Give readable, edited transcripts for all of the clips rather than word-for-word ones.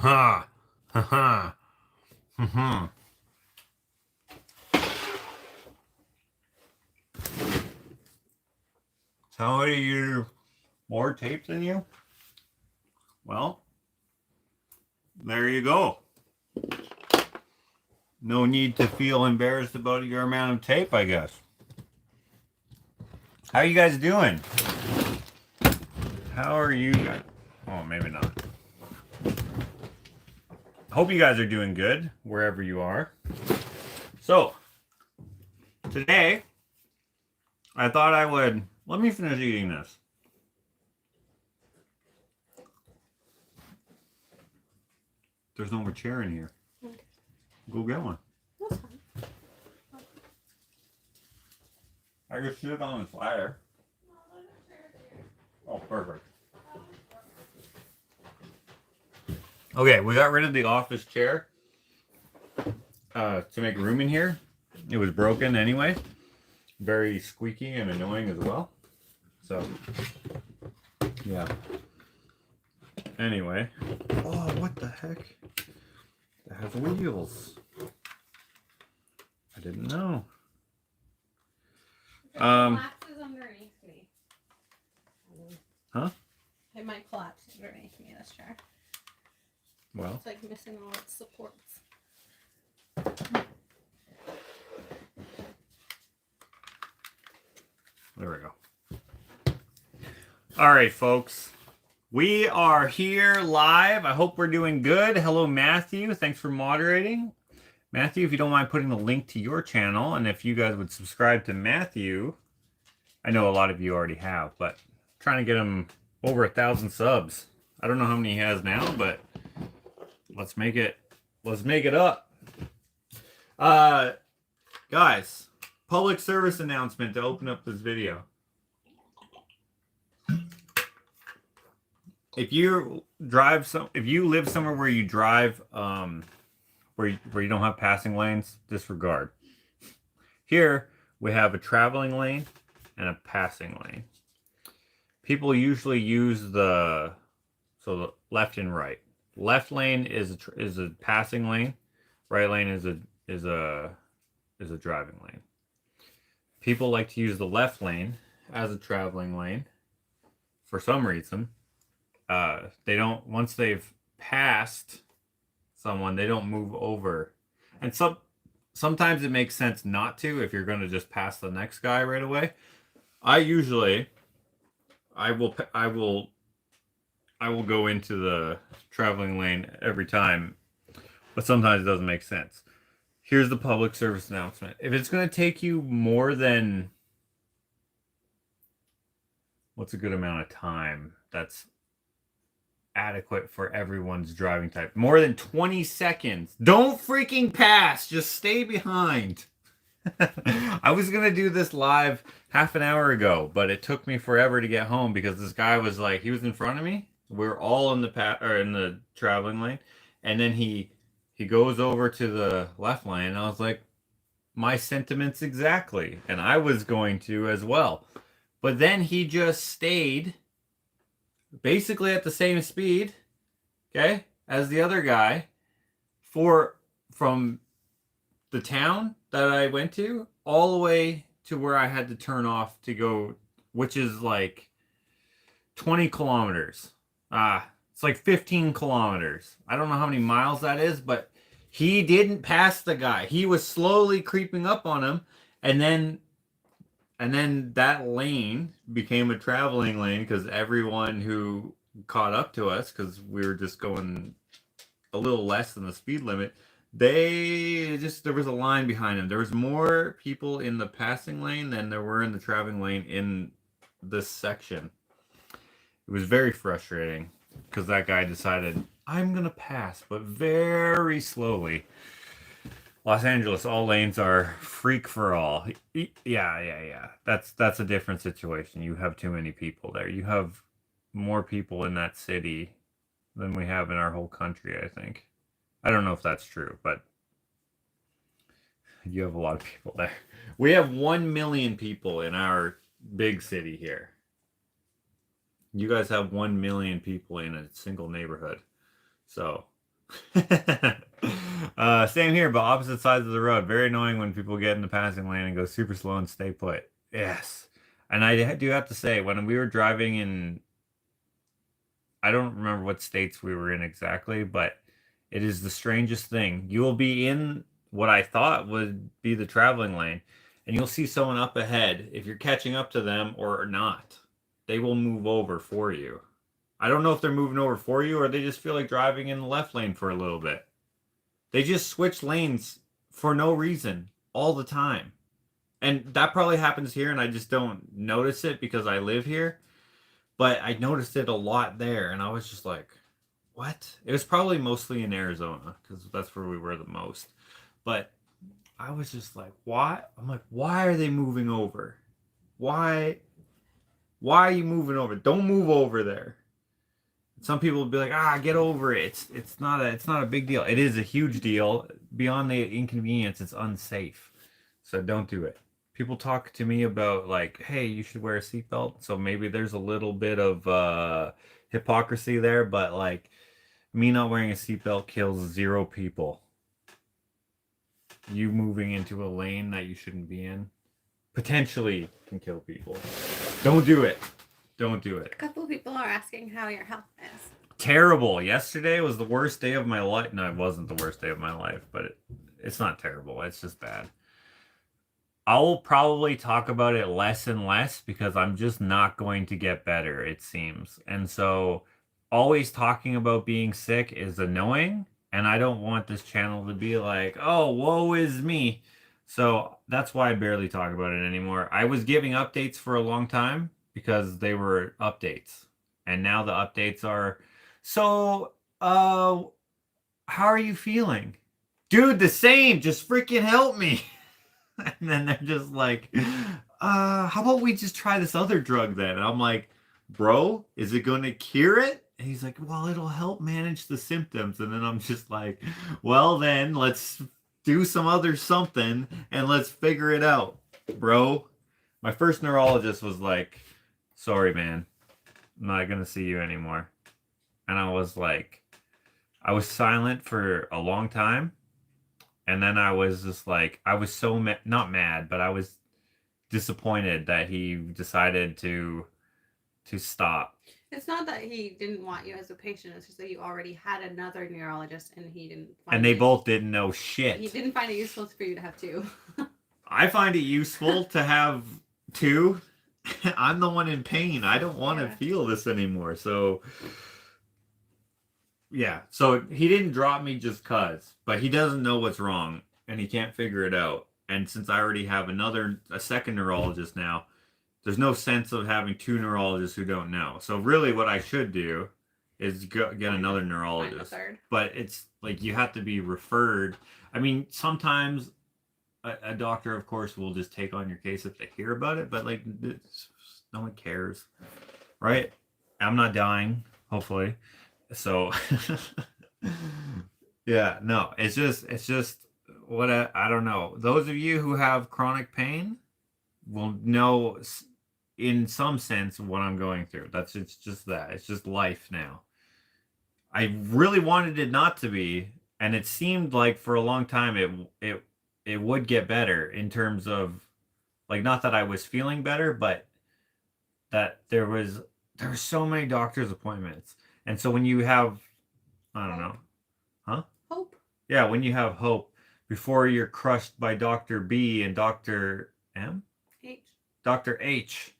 Ha! Ha ha! Ha. Somebody use more tape than you? Well, there you go. No need to feel embarrassed about your amount of tape, I guess. How are you guys doing? How are you guys? Oh, maybe not. Hope you guys are doing good wherever you are. So, today, I thought I would... Let me finish eating this. There's no more chair in here. Okay. Go get one. That's fine. I just sit on this ladder. Oh, perfect. Okay, we got rid of the office chair to make room in here. It was broken anyway. Very squeaky and annoying as well. So, yeah. Anyway. Oh, what the heck? It has wheels. I didn't know. It collapses underneath me. Huh? It might collapse underneath me, this chair. Well. It's like missing all its supports. There we go. All right, folks. We are here live. I hope we're doing good. Hello, Matthew. Thanks for moderating. Matthew, if you don't mind putting the link to your channel, and if you guys would subscribe to Matthew, I know a lot of you already have, but I'm trying to get him over 1,000 subs. I don't know how many he has now, but let's make it up. Guys, public service announcement to open up this video. If you live somewhere where you drive where you don't have passing lanes, disregard. Here we have a traveling lane and a passing lane. People usually use the left and right. Left lane is a passing lane. Right lane is a driving lane. People like to use the left lane as a traveling lane for some reason. They don't, once they've passed someone, they don't move over. And sometimes it makes sense not to if you're going to just pass the next guy right away. I will go into the traveling lane every time, but sometimes it doesn't make sense. Here's the public service announcement. If it's going to take you more than, what's a good amount of time that's adequate for everyone's driving type? More than 20 seconds. Don't freaking pass. Just stay behind. I was going to do this live half an hour ago, but it took me forever to get home because this guy was like, he was in front of me. We're all in the traveling lane. And then he goes over to the left lane. And I was like, my sentiments exactly. And I was going to as well. But then he just stayed basically at the same speed, okay, as the other guy from the town that I went to all the way to where I had to turn off to go, which is like 20 kilometers. It's like 15 kilometers. I don't know how many miles that is, but he didn't pass the guy. He was slowly creeping up on him, and then that lane became a traveling lane because everyone who caught up to us, because we were just going a little less than the speed limit, there was a line behind them. There was more people in the passing lane than there were in the traveling lane in this section. It was very frustrating because that guy decided, I'm going to pass, but very slowly. Los Angeles, all lanes are freak for all. Yeah. That's a different situation. You have too many people there. You have more people in that city than we have in our whole country, I think. I don't know if that's true, but you have a lot of people there. We have 1 million people in our big city here. You guys have 1 million people in a single neighborhood. So Same here, but opposite sides of the road. Very annoying when people get in the passing lane and go super slow and stay put. Yes. And I do have to say, when we were driving in, I don't remember what states we were in exactly, but it is the strangest thing. You will be in what I thought would be the traveling lane, and you'll see someone up ahead. If you're catching up to them or not, they will move over for you. I don't know if they're moving over for you or they just feel like driving in the left lane for a little bit. They just switch lanes for no reason all the time. And that probably happens here and I just don't notice it because I live here. But I noticed it a lot there and I was just like, what? It was probably mostly in Arizona because that's where we were the most. But I was just like, why? I'm like, why are they moving over? Why? Why are you moving over? Don't move over there. Some people will be like, get over it. It's not a big deal. It is a huge deal. Beyond the inconvenience, it's unsafe. So don't do it. People talk to me about like, hey, you should wear a seatbelt. So maybe there's a little bit of hypocrisy there, but like me not wearing a seatbelt kills 0 people. You moving into a lane that you shouldn't be in potentially can kill people. Don't do it. Don't do it. A couple people are asking how your health is. Terrible. Yesterday was the worst day of my life. No, it wasn't the worst day of my life, but it's not terrible. It's just bad. I will probably talk about it less and less because I'm just not going to get better, it seems. And so always talking about being sick is annoying, and I don't want this channel to be like, oh, woe is me. So that's why I barely talk about it anymore. I was giving updates for a long time because they were updates. And now the updates are, so, how are you feeling? Dude, the same. Just freaking help me. And then they're just like, how about we just try this other drug then? And I'm like, bro, is it going to cure it? And he's like, well, it'll help manage the symptoms. And then I'm just like, well, then let's do some other something and let's figure it out, bro. My first neurologist was like, sorry, man, I'm not going to see you anymore. And I was like, I was silent for a long time. And then I was just like, I was so not mad, but I was disappointed that he decided to stop. It's not that he didn't want you as a patient. It's just that you already had another neurologist, and he didn't. And they both didn't know shit. He didn't find it useful for you to have 2. I find it useful to have 2. I'm the one in pain. I don't want to feel this anymore. So, yeah. So he didn't drop me just cuz, but he doesn't know what's wrong and he can't figure it out. And since I already have a second neurologist now, there's no sense of having 2 neurologists who don't know. So really what I should do is get another neurologist. But it's like you have to be referred. I mean, sometimes a doctor, of course, will just take on your case if they hear about it, but like no one cares, right? I'm not dying, hopefully. So yeah, no, it's just what I don't know. Those of you who have chronic pain will know in some sense what I'm going through. It's just that. It's just life now. I really wanted it not to be, and it seemed like for a long time it would get better in terms of like not that I was feeling better, but that there were so many doctor's appointments. And so when you have, I don't know, huh? Hope. Yeah, when you have hope before you're crushed by Dr. B and Dr. M? H. Dr. H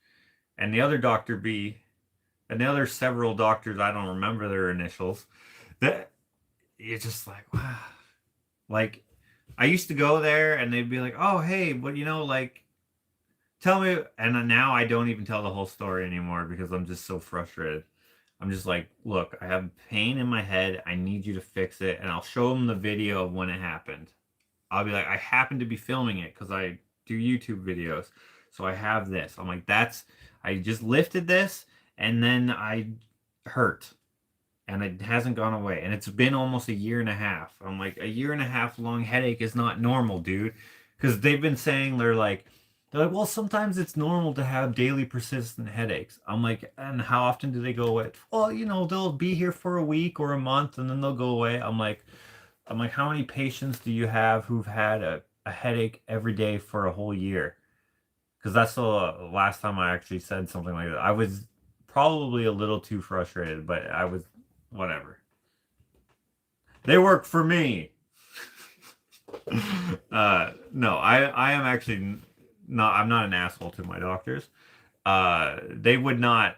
and the other Dr. B and the other several doctors, I don't remember their initials, that you're just like, wow. Like, I used to go there and they'd be like, oh, hey, but like, tell me. And now I don't even tell the whole story anymore because I'm just so frustrated. I'm just like, look, I have pain in my head. I need you to fix it. And I'll show them the video of when it happened. I'll be like, I happen to be filming it because I do YouTube videos. So I have this. I'm like, I just lifted this and then I hurt. And it hasn't gone away. And it's been almost a year and a half. I'm like, a year and a half long headache is not normal, dude. Because they've been saying, they're like, They're like, well, sometimes it's normal to have daily persistent headaches. I'm like, and how often do they go away? Well, they'll be here for a week or a month and then they'll go away. I'm like, how many patients do you have who've had a headache every day for a whole year? Because that's the last time I actually said something like that. I was probably a little too frustrated, but I was, whatever. They work for me. No, I am actually not, I'm not an asshole to my doctors. They would not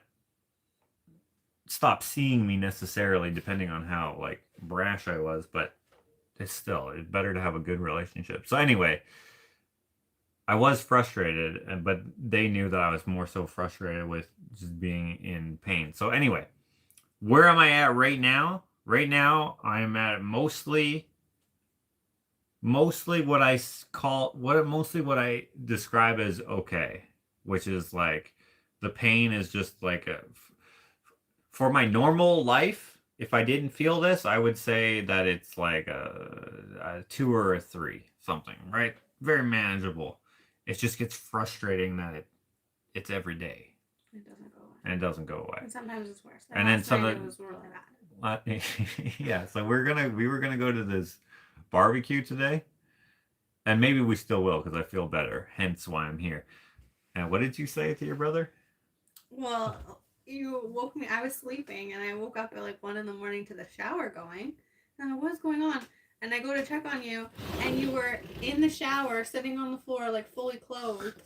stop seeing me necessarily, depending on how like brash I was, but it's better to have a good relationship. So anyway, I was frustrated, but they knew that I was more so frustrated with just being in pain. So anyway, where am I at right now? Right now, I'm at mostly what what I describe as okay, which is like the pain is just like for my normal life. If I didn't feel this, I would say that it's like a 2 or a 3, something, right? Very manageable. It just gets frustrating that it's every day. It doesn't go away. And it doesn't go away. And sometimes it's worse. And then sometimes it was really bad. Yeah, so we were gonna go to this barbecue today, and maybe we still will because I feel better. Hence why I'm here. And what did you say to your brother? Well, you woke me. I was sleeping, and I woke up at like 1 a.m. to the shower going. And I'm like, what's going on? And I go to check on you, and you were in the shower, sitting on the floor, like fully clothed,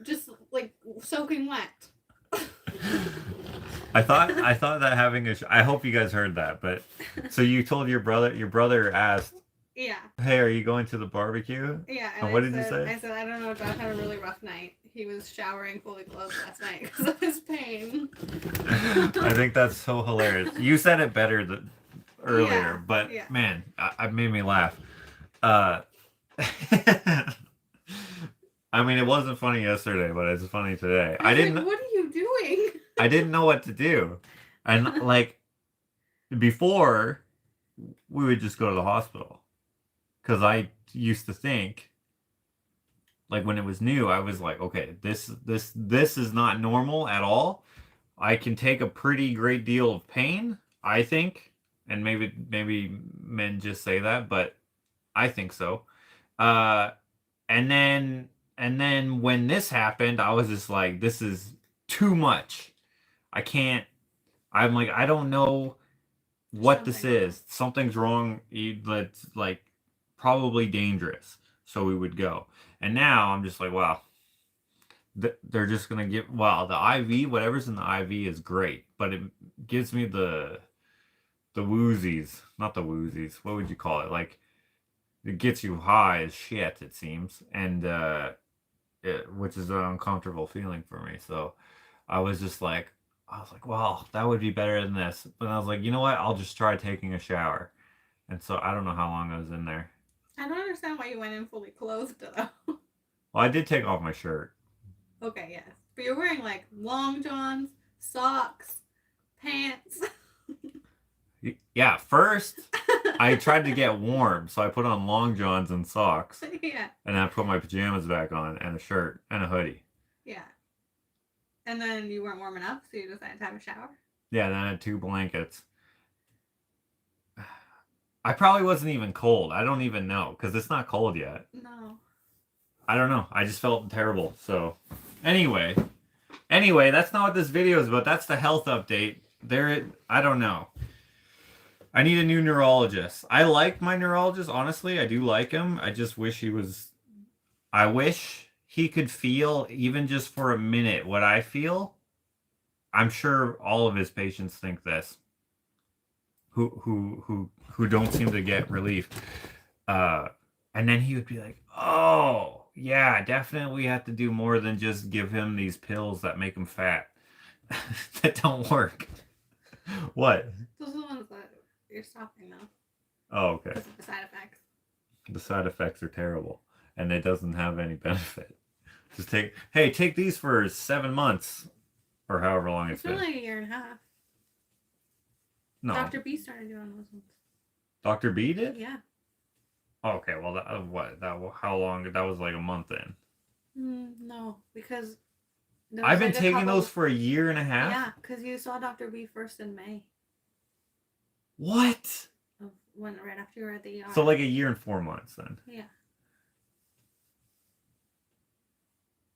just like soaking wet. I thought that having I hope you guys heard that, but so you told your brother asked, yeah, hey, are you going to the barbecue? Yeah, and what did you say? I said, I don't know, Josh had a really rough night. He was showering fully clothed last night because of his pain. I think that's so hilarious. You said it better earlier, Yeah, but yeah. man, it made me laugh. I mean, it wasn't funny yesterday, but it's funny today. I didn't. Like, what are you doing? I didn't know what to do, and like before, we would just go to the hospital because I used to think, like when it was new, I was like, okay, this is not normal at all. I can take a pretty great deal of pain, I think, and maybe men just say that, but I think so. And then when this happened, I was just like, this is too much. I'm like, I don't know what this is. Something's wrong. That's like probably dangerous. So we would go. And now I'm just like, wow, they're just going to give, well, the IV, whatever's in the IV is great, but it gives me the woozies, not the woozies. What would you call it? Like, it gets you high as shit, it seems. And, which is an uncomfortable feeling for me. So I was like, well, that would be better than this. But I was like, you know what? I'll just try taking a shower. And so I don't know how long I was in there. I don't understand why you went in fully clothed, though. Well, I did take off my shirt. Okay, yes. But you're wearing, like, long johns, socks, pants. Yeah, first, I tried to get warm, so I put on long johns and socks. Yeah. And I put my pajamas back on, and a shirt, and a hoodie. Yeah. And then you weren't warm enough, so you decided to have a shower? Yeah, then I had 2 blankets. I probably wasn't even cold. I don't even know, because it's not cold yet. No. I don't know. I just felt terrible. So, anyway, that's not what this video is about. That's the health update. I don't know. I need a new neurologist. I like my neurologist, honestly. I do like him. I just wish I wish he could feel, even just for a minute, what I feel. I'm sure all of his patients think this. Who don't seem to get relief. And then he would be like, oh, yeah, definitely we have to do more than just give him these pills that make him fat. That don't work. What? Those are the ones that you're stopping, though. Oh, okay. Because of the side effects. The side effects are terrible. And it doesn't have any benefit. Just take these for 7 months. Or however long it's been. It's been like 1.5 years. No. Dr. B started doing those ones. Dr. B did? Yeah. Okay, well, how long? That was like a month in. No, because there I've was been like a taking couple. those for a year and a half. Yeah, because you saw Dr. B first in May What? of when right after you were at the ER. So like a year and 4 months then. Yeah.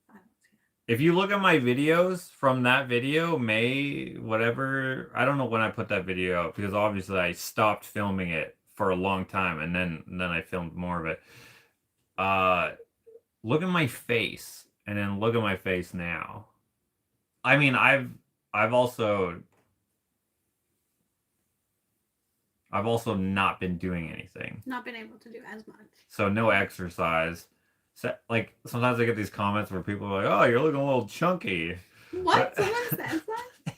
I don't see it. If you look at my videos from that video, May, whatever, I don't know when I put that video out because obviously I stopped filming it for a long time and then I filmed more of it. Look at my face and then look at my face now. I mean, I've also not been doing anything. Not been able to do as much. So no exercise. So, like sometimes I get these comments where people are like, "Oh, you're looking a little chunky." What? Someone says that?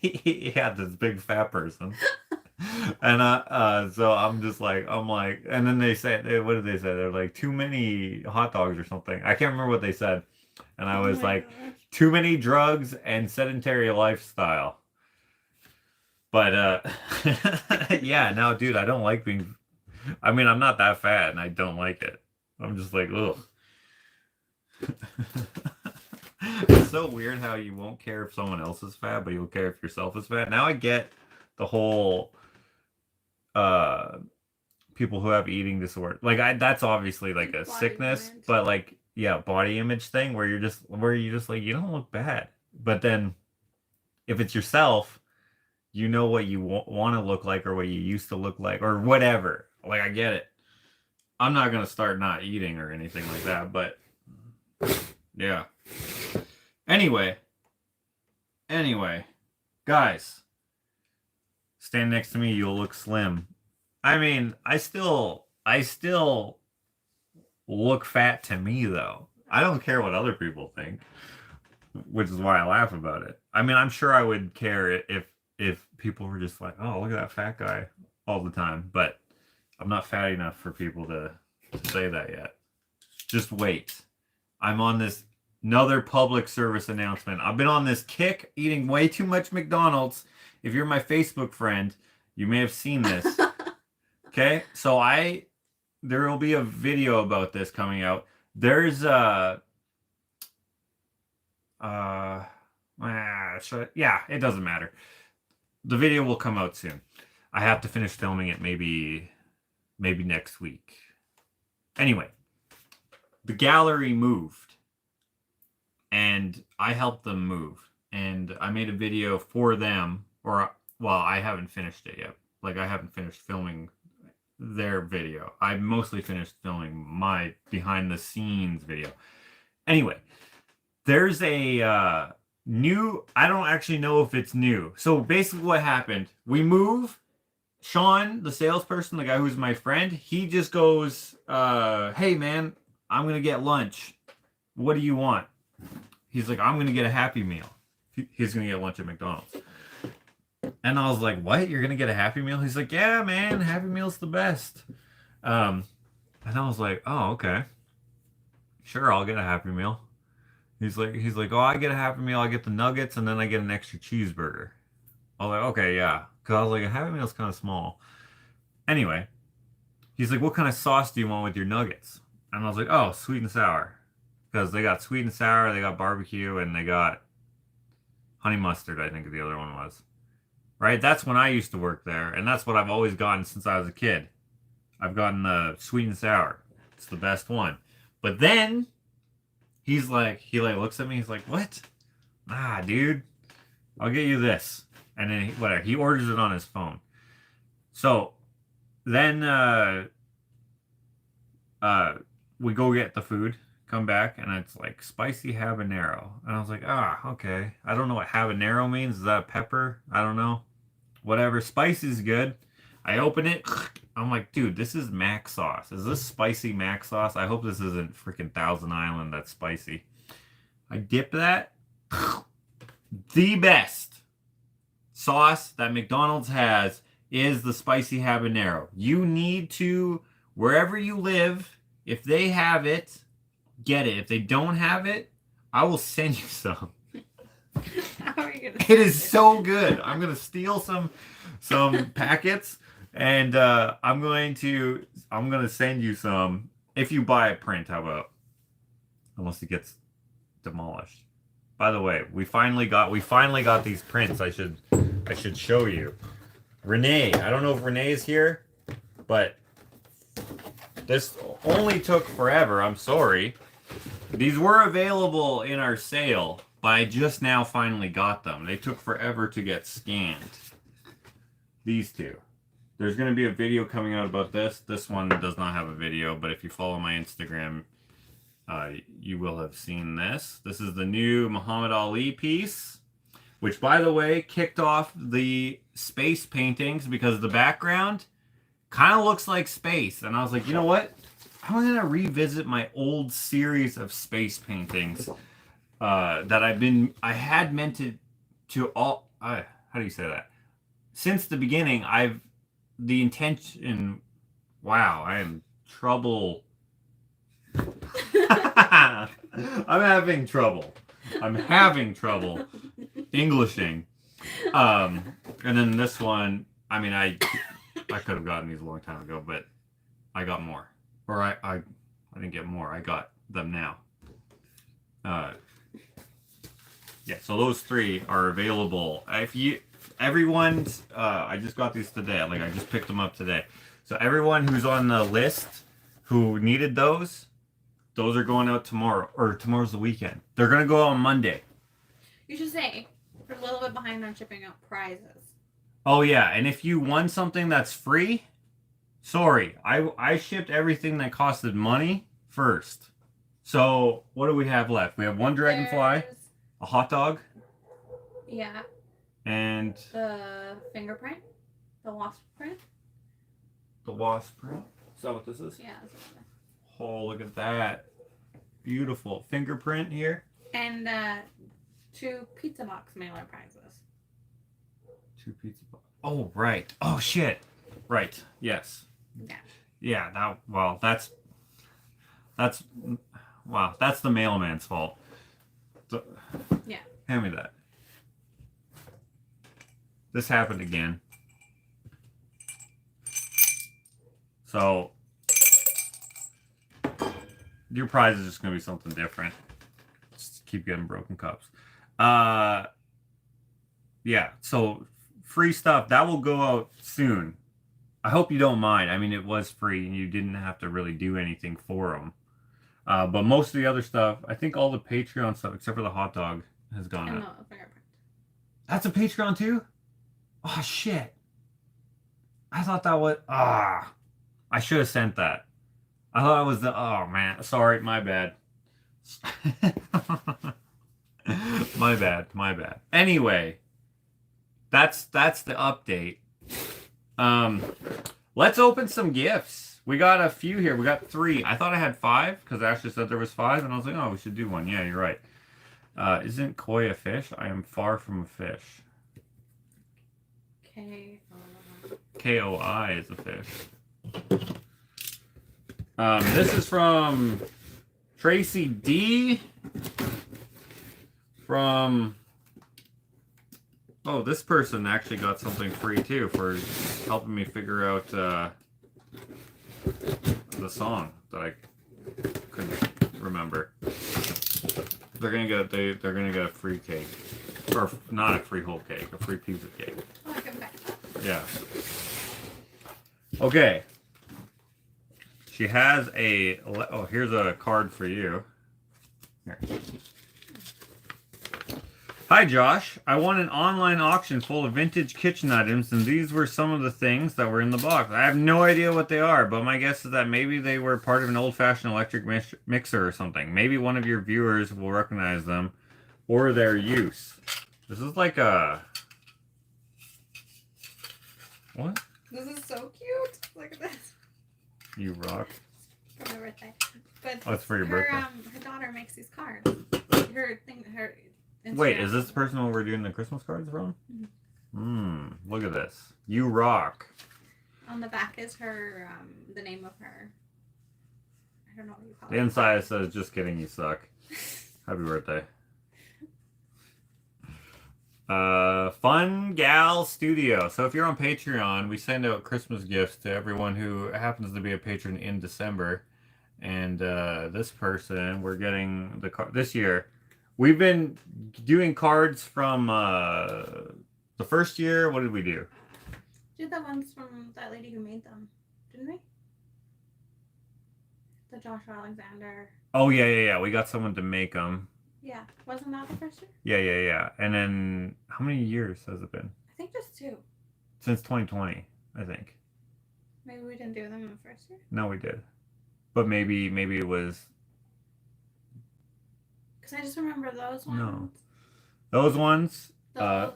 Yeah, this big fat person. And so I'm like, and then they say, what did they say? They're like, too many hot dogs or something. I can't remember what they said. And I was like, gosh. too many drugs and sedentary lifestyle. But yeah, no, dude, I don't like being. I mean, I'm not that fat, and I don't like it. I'm just like, ugh. It's so weird how you won't care if someone else is fat, but you'll care if yourself is fat. Now I get the whole people who have eating disorder. Like that's obviously like a Body sickness, image. but like yeah, body image thing where you just like you don't look bad. But then if it's yourself, you know what you want to look like or what you used to look like or whatever. Like I get it. I'm not going to start not eating or anything like that, but yeah. Anyway, guys, stand next to me, you'll look slim. I mean, I still look fat to me though. I don't care what other people think, which is why I laugh about it. I mean, I'm sure I would care if people were just like, "Oh, look at that fat guy" all the time, but I'm not fat enough for people to say that yet. Just wait. I'm on this another public service announcement. I've been on this kick eating way too much McDonald's. If you're my Facebook friend, you may have seen this. Okay? So there will be a video about this coming out. There's yeah, it doesn't matter. The video will come out soon. I have to finish filming it maybe next week. Anyway, the gallery moved and I helped them move and I made a video for them well, I haven't finished it yet. Like I haven't finished filming their video. I mostly finished filming my behind the scenes video. Anyway, there's a new, I don't actually know if it's new. So basically what happened, we move, Sean, the salesperson, the guy who's my friend, he just goes, hey man, I'm going to get lunch. What do you want? He's like, I'm going to get a Happy Meal. He's going to get lunch at McDonald's. And I was like, what? You're going to get a Happy Meal? He's like, yeah, man, Happy Meal's the best. And I was like, oh, okay. Sure, I'll get a Happy Meal. He's like, oh, I get a Happy Meal, I get the nuggets, and then I get an extra cheeseburger. I was like, okay, yeah. Because I was like, a Happy Meal's kind of small. Anyway, he's like, what kind of sauce do you want with your nuggets? And I was like, oh, sweet and sour. Because they got sweet and sour, they got barbecue, and they got honey mustard, I think the other one was. Right? That's when I used to work there, and that's what I've always gotten since I was a kid. I've gotten the sweet and sour. It's the best one. But then he looks at me, he's like, what? Ah, dude, I'll get you this. And then whatever, he orders it on his phone. So then we go get the food, come back, and it's like spicy habanero. And I was like, okay. I don't know what habanero means. Is that pepper? I don't know. Whatever. Spicy is good. I open it. I'm like, dude, this is mac sauce. Is this spicy mac sauce? I hope this isn't freaking Thousand Island that's spicy. I dip that. The best sauce that McDonald's has is the spicy habanero. You need to, wherever you live, if they have it, get it. If they don't have it, I will send you some. How are you gonna It is so good. I'm gonna steal some packets, and I'm gonna send you some if you buy a print. How about? Unless it gets demolished. By the way, we finally got these prints. I should show you. Renee, I don't know if Renee is here, but this only took forever. I'm sorry. These were available in our sale, but I just now finally got them. They took forever to get scanned. These two. There's going to be a video coming out about this. This one does not have a video, but if you follow my Instagram, you will have seen this. This is the new Muhammad Ali piece, which, by the way, kicked off the space paintings because the background kind of looks like space. And I was like, you know what? I'm going to revisit my old series of space paintings that I had meant to all, how do you say that? Since the beginning, the intention, wow, I am trouble. I'm having trouble Englishing. And then this one, I mean, I could have gotten these a long time ago, but I got more. Or I didn't get more. I got them now. Yeah, so those three are available. Everyone's, I just got these today. Like, I just picked them up today. So everyone who's on the list who needed those are going out tomorrow. Or tomorrow's the weekend. They're going to go out on Monday. You should say, we're a little bit behind on shipping out prizes. Oh, yeah. And if you won something that's free, sorry. I shipped everything that costed money first. So, what do we have left? We have one dragonfly, a hot dog. Yeah. And the fingerprint, the wasp print. The wasp print. Is that what this is? Yeah. Oh, look at that. Beautiful fingerprint here. And 2 pizza box mailer prizes. 2 pizza box. Oh, right. Oh, shit. Right. Yes. Yeah. Yeah. That's the mailman's fault. Yeah. Hand me that. This happened again. So, your prize is just going to be something different. Just keep getting broken cups. Yeah, so free stuff. That will go out soon. I hope you don't mind. I mean, it was free and you didn't have to really do anything for them. But most of the other stuff, I think all the Patreon stuff, except for the hot dog, has gone out. The fingerprint. That's a Patreon too? Oh, shit. I thought that was... I should have sent that. I thought it was the... Oh, man. Sorry, my bad. My bad. Anyway, that's the update. Let's open some gifts. We got a few here. We got 3. I thought I had 5 because Ashley said there was 5, and I was like, oh, we should do one. Yeah, you're right. Isn't koi a fish? I am far from a fish. K-O-I is a fish. This is from Tracy D. From... Oh, this person actually got something free too for helping me figure out the song that I couldn't remember. They're gonna get a free cake, or not a free whole cake, a free piece of cake. Oh, I can back that. Yeah. Okay. She has a... Oh, here's a card for you. Here. Hi, Josh. I won an online auction full of vintage kitchen items, and these were some of the things that were in the box. I have no idea what they are, but my guess is that maybe they were part of an old-fashioned electric mixer or something. Maybe one of your viewers will recognize them or their use. This is like a... What? This is so cute. Look at this. You rock. For my birthday. But oh, it's for your birthday. Her daughter makes these cards. Her Instagram. Wait, is this the person we're doing the Christmas cards from? Look at this. You rock. On the back is her, the name of her. I don't know what you call it. The inside says, just kidding, you suck. Happy birthday. Fun Gal Studio. So if you're on Patreon, we send out Christmas gifts to everyone who happens to be a patron in December. And this person, we're getting the card this year. We've been doing cards from the first year. What did we do? Did the ones from that lady who made them, didn't we? The Joshua Alexander. Oh yeah. We got someone to make them. Yeah, wasn't that the first year? Yeah. And then how many years has it been? I think just 2. Since 2020, I think. Maybe we didn't do them in the first year. No, we did. But maybe it was. Because I just remember those ones. No. Those ones. Those.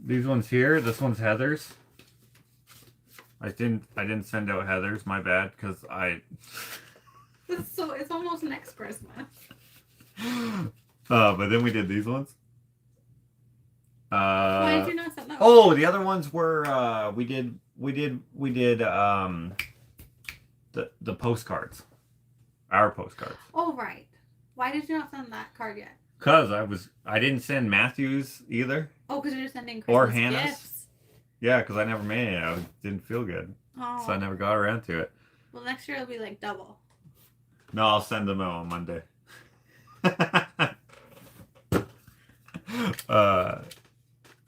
These ones here. This one's Heather's. I didn't send out Heather's. My bad, because I. So it's almost next Christmas. But then we did these ones. Why did you not send that? Oh, the other ones were we did the postcards. Our postcards. Oh right. Why did you not send that card yet? Cause I didn't send Matthew's either. Oh, because you're sending Christmas Or Hannah's. gifts. Yeah, because I never made it. I didn't feel good, Oh. so I never got around to it. Well, next year it'll be like double. No, I'll send them out on Monday.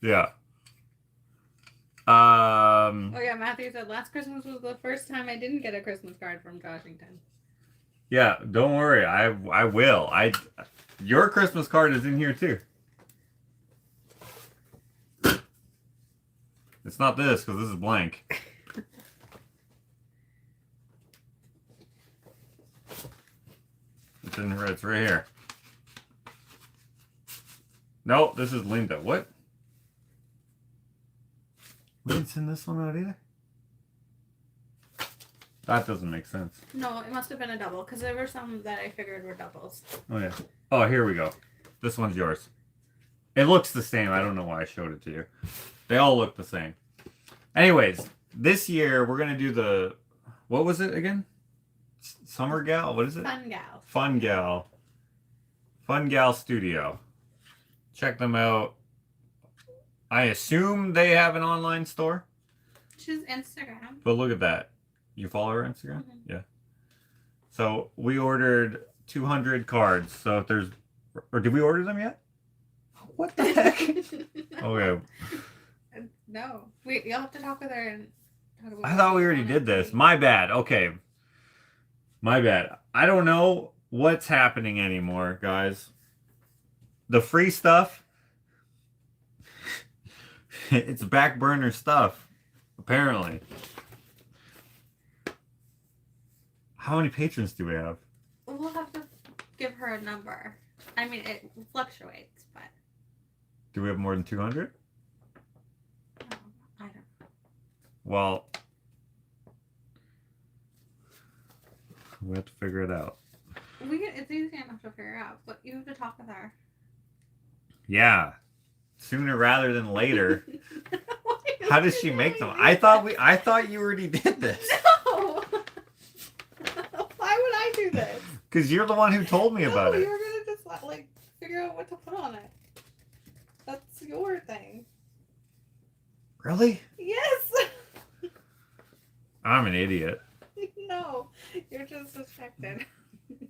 Yeah. Oh yeah, Matthew said last Christmas was the first time I didn't get a Christmas card from Washington. Yeah, don't worry. I will. Your Christmas card is in here too. It's not this because this is blank. It's in here. It's right here. Nope, this is Linda. What? We didn't send this one out either? That doesn't make sense. No, it must have been a double because there were some that I figured were doubles. Oh, yeah. Oh, here we go. This one's yours. It looks the same. I don't know why I showed it to you. They all look the same. Anyways, this year we're going to do the... What was it again? Summer Gal? What is it? Fun gal. Fun Gal. Fun Gal Studio. Check them out. I assume they have an online store. She's Instagram. But look at that. You follow her Instagram? Mm-hmm. Yeah. So we ordered 200 cards. So if there's... Or did we order them yet? What the heck? Okay. No. You'll have to talk with her and talk about I thought we already did this. My bad. Okay. My bad. I don't know what's happening anymore, guys. The free stuff, it's back burner stuff, apparently. How many patrons do we have? We'll have to give her a number. I mean, it fluctuates, but... Do we have more than 200? I don't know. Well, we have to figure it out. It's easy enough to figure out, but you have to talk with her. Yeah, sooner rather than later. How does she make them? I I thought you already did this. No! Why would I do this? Because you're the one who told me about No, it. you're gonna just like figure out what to put on it. That's your thing. Really? Yes! I'm an idiot. No, you're just distracted.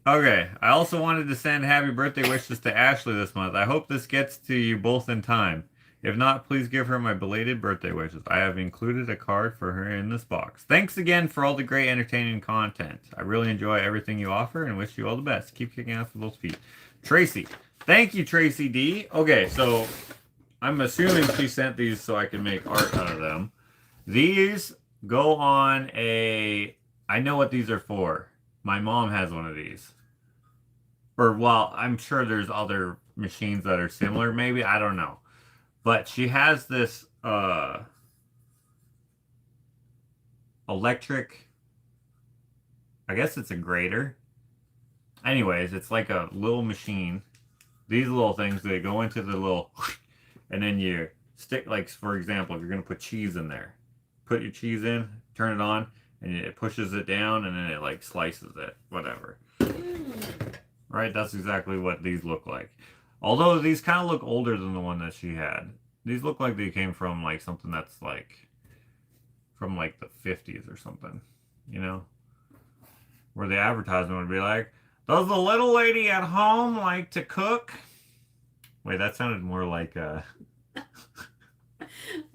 Okay, I also wanted to send happy birthday wishes to Ashley this month. I hope this gets to you both in time. If not, please give her my belated birthday wishes. I have included a card for her in this box. Thanks again for all the great entertaining content. I really enjoy everything you offer and wish you all the best. Keep kicking ass with those feet. Tracy. Thank you, Tracy D. Okay, so I'm assuming she sent these so I can make art out of them. These go on a... I know what these are for. My mom has one of these. Or, well, I'm sure there's other machines that are similar, maybe. I don't know. But she has this electric... I guess it's a grater. Anyways, it's like a little machine. These little things, they go into the little... And then you stick, like, for example, if you're going to put cheese in there. Put your cheese in, turn it on, and it pushes it down, and then it, like, slices it. Whatever. Right? That's exactly what these look like. Although these kind of look older than the one that she had. These look like they came from, like, something that's, like, from, like, the 50s or something. You know? Where the advertisement would be like, Does the little lady at home like to cook? Wait, that sounded more like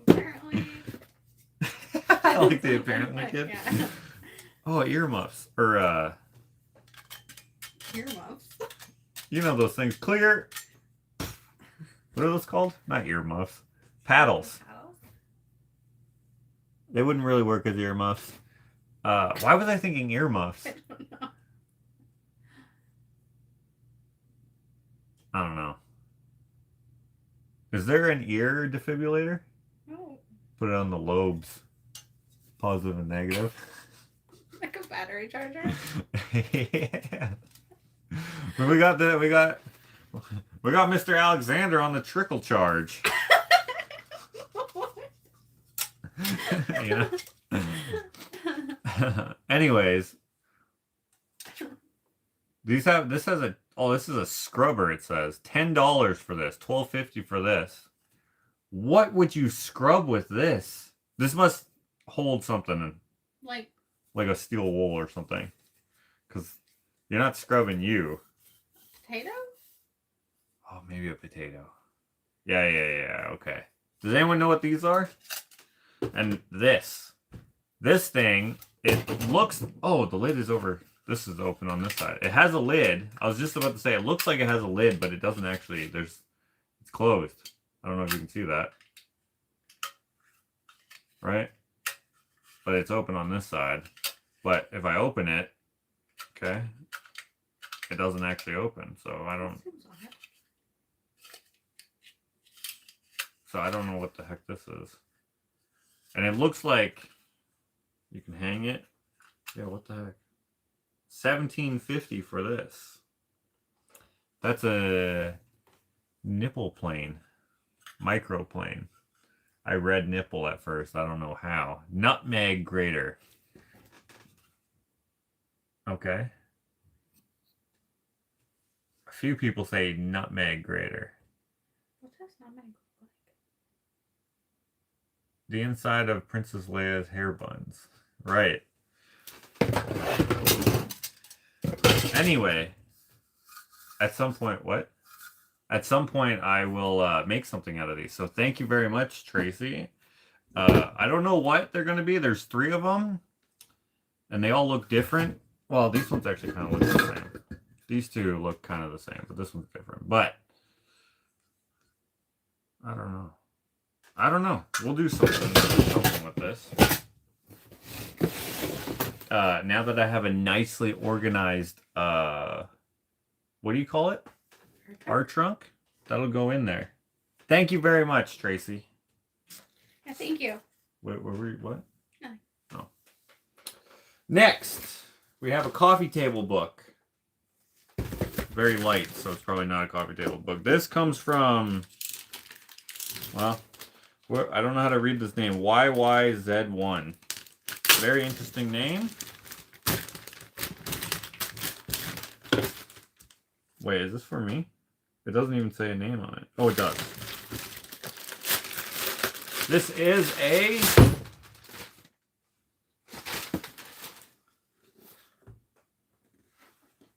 Apparently. I like the apparently kid. Yeah. Oh, earmuffs. Or Earmuffs. you know those things. Clear. What are those called? Not earmuffs. Paddles. They wouldn't really work as earmuffs. Why was I thinking earmuffs? I don't know. I don't know. Is there an ear defibrillator? No. Put it on the lobes. Positive and negative. Like a battery charger? Yeah. But we got Mr. Alexander on the trickle charge. You know? Anyways. This has a this is a scrubber, it says. $10 for this, $12.50 for this. What would you scrub with this? This must hold something like a steel wool or something. Because you're not scrubbing you. potato? Oh, maybe a potato. Yeah, okay. Does anyone know what these are? And this thing, it looks, oh, the lid is over. This is open on this side. It has a lid. I was just about to say, it looks like it has a lid, but it doesn't actually. It's closed. I don't know if you can see that. Right? But it's open on this side. But if I open it, okay, it doesn't actually open. So I don't know what the heck this is. And it looks like you can hang it. Yeah, what the heck? $17.50 for this. That's a nipple plane. Microplane. I read nipple at first. I don't know how. Nutmeg grater. Okay. A few people say nutmeg grater. What does nutmeg look like? The inside of Princess Leia's hair buns. Right. Anyway, at some point, what? At some point, I will make something out of these. So thank you very much, Tracy. I don't know what they're going to be. There's 3 of them, and they all look different. Well, these ones actually kind of look the same. These 2 look kind of the same, but this one's different. But I don't know. We'll do something with this. Now that I have a nicely organized, what do you call it? Art trunk? That'll go in there. Thank you very much, Tracy. Yeah, thank you. What? No. Oh. Next, we have a coffee table book. Very light, so it's probably not a coffee table book. This comes from, well, I don't know how to read this name. YYZ1. Very interesting name. Wait, is this for me? It doesn't even say a name on it. Oh, it does. This is a...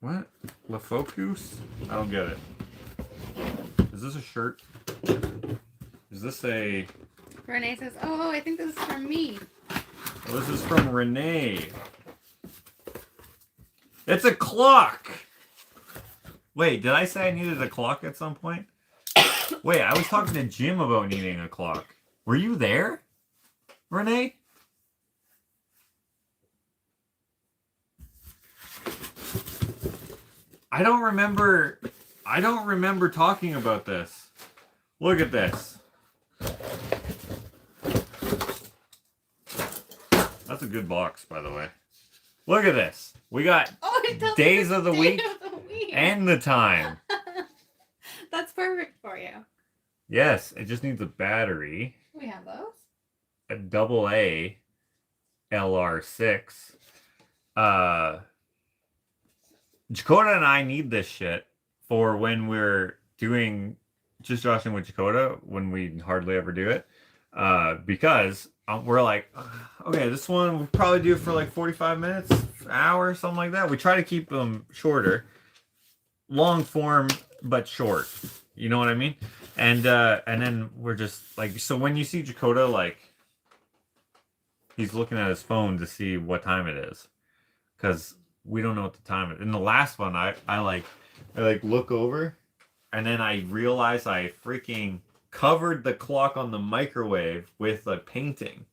What? La Focus? I don't get it. Is this a shirt? Is this a... Renee says, oh, I think this is from me. Well, this is from Renee. It's a clock! Wait, did I say I needed a clock at some point? Wait, I was talking to Jim about needing a clock. Were you there, Renee? I don't remember talking about this. Look at this. That's a good box, by the way. Look at this. We got days of the week and the time. That's perfect for you. Yes, it just needs a battery. We have those. A AA LR6. Dakota and I need this shit for when we're doing just joshing with Dakota when we hardly ever do it. Because we're like, okay, this one we'll probably do it for like 45 minutes, an hour, something like that. We try to keep them shorter. long form but short. You know what I mean? And then we're just like, so when you see Dakota, like, he's looking at his phone to see what time it is, because we don't know what the time is. In the last one, I look over, and then I realize I freaking covered the clock on the microwave with a painting.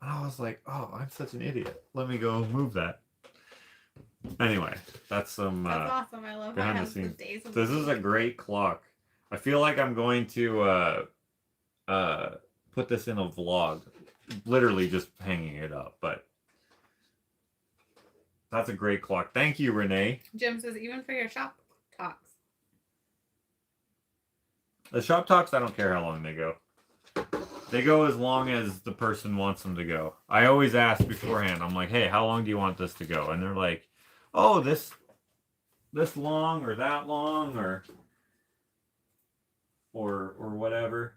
And I was like, oh, I'm such an idiot. Let me go move that. Anyway, that's some That's awesome. I love behind how the it has scenes. the days of This the is a week. great clock. I feel like I'm going to put this in a vlog. Literally just hanging it up, but that's a great clock. Thank you, Renee. Jim says, even for your shop talks. The shop talks, I don't care how long they go. They go as long as the person wants them to go. I always ask beforehand. I'm like, hey, how long do you want this to go? And they're like, oh, this long or that long or whatever.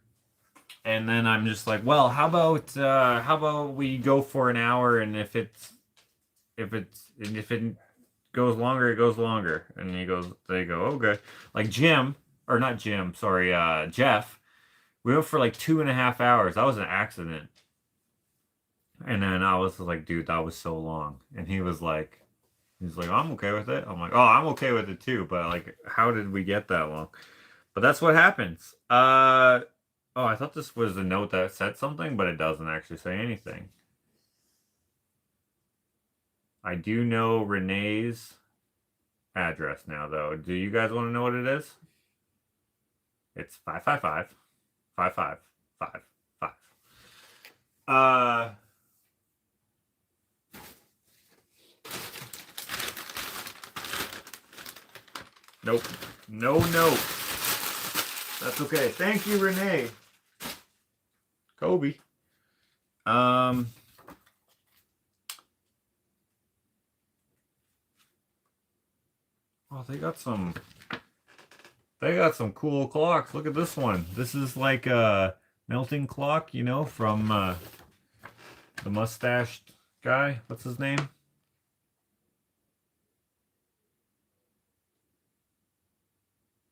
And then I'm just like, well, how about we go for an hour, and if it goes longer, it goes longer. And they go, okay. Like Jeff. We went for like 2.5 hours. That was an accident. And then I was like, dude, that was so long. And he's like, I'm okay with it. I'm like, oh, I'm okay with it too. But like, how did we get that long? But that's what happens. Oh, I thought this was a note that said something, but it doesn't actually say anything. I do know Renee's address now, though. Do you guys want to know what it is? It's 555 5555. Nope. No note. That's okay. Thank you, Renee. Kobe. Oh, they got some cool clocks. Look at this one. This is like a melting clock, you know, from the mustached guy. What's his name?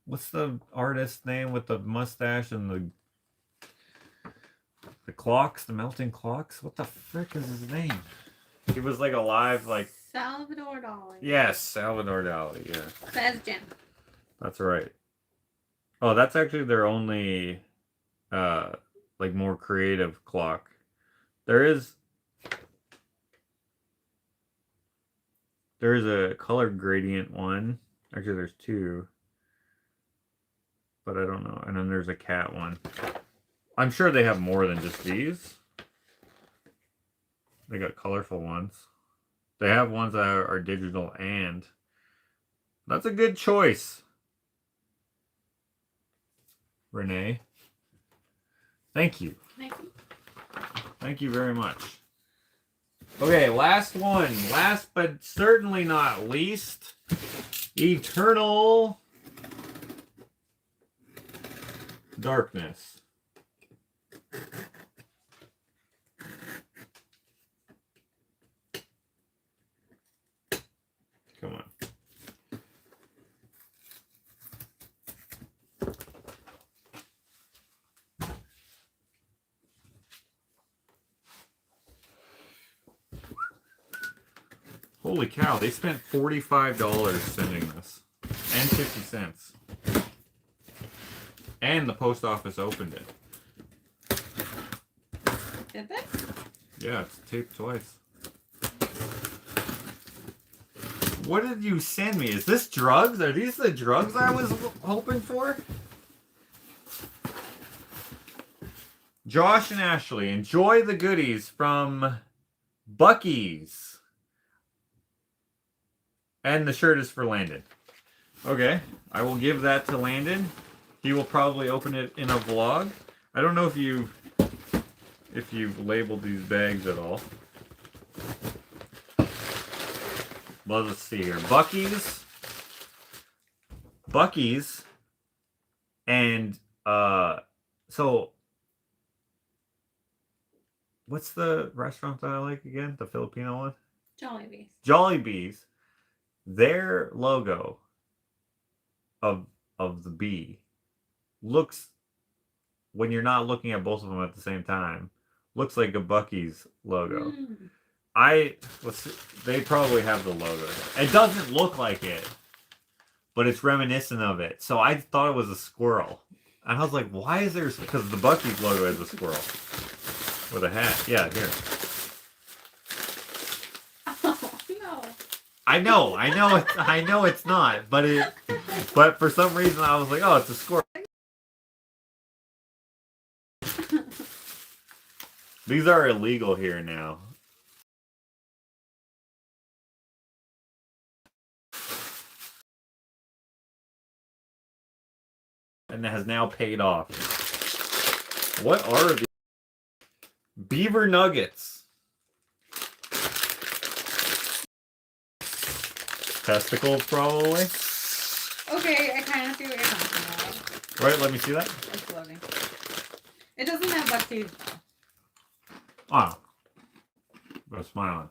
What's the artist name with the mustache and the clocks, the melting clocks? What the frick is his name? He was like alive, like Salvador Dali. Yes, Salvador Dali. Yeah. Says Jim. That's right. Oh, that's actually their only, like more creative clock. There is a color gradient one. Actually, there's two. But I don't know. And then there's a cat one. I'm sure they have more than just these. They got colorful ones. They have ones that are digital, and that's a good choice, Renee. Thank you. Thank you. Thank you very much. Okay, last one. Last but certainly not least, Eternal Darkness. Come on. Holy cow, they spent $45 sending this. And 50 cents. And the post office opened it. Did they? Yeah, it's taped twice. What did you send me? Is this drugs? Are these the drugs I was hoping for? Josh and Ashley, enjoy the goodies from Buc-ee's. And the shirt is for Landon. Okay, I will give that to Landon. He will probably open it in a vlog. I don't know if you've labeled these bags at all. Well, let's see here. Buc-ee's, and so what's the restaurant that I like again? The Filipino one? Jollibee's. Jollibee's. Their logo of the bee looks, when you're not looking at both of them at the same time, looks like a Buc-ee's logo. Let's see, they probably have the logo. It doesn't look like it, but it's reminiscent of it. So I thought it was a squirrel. And I was like, why is there... Because the Buc-ee's logo is a squirrel. With a hat. Yeah, here. Oh, no. I know it's not, but for some reason I was like, oh, it's a squirrel. These are illegal here now. And it has now paid off. What are these? Beaver nuggets. Testicles, probably. Okay, I kind of see what you're talking about. Right, let me see that. It's loading. It doesn't have buck teeth, though. Ah. Go smiling.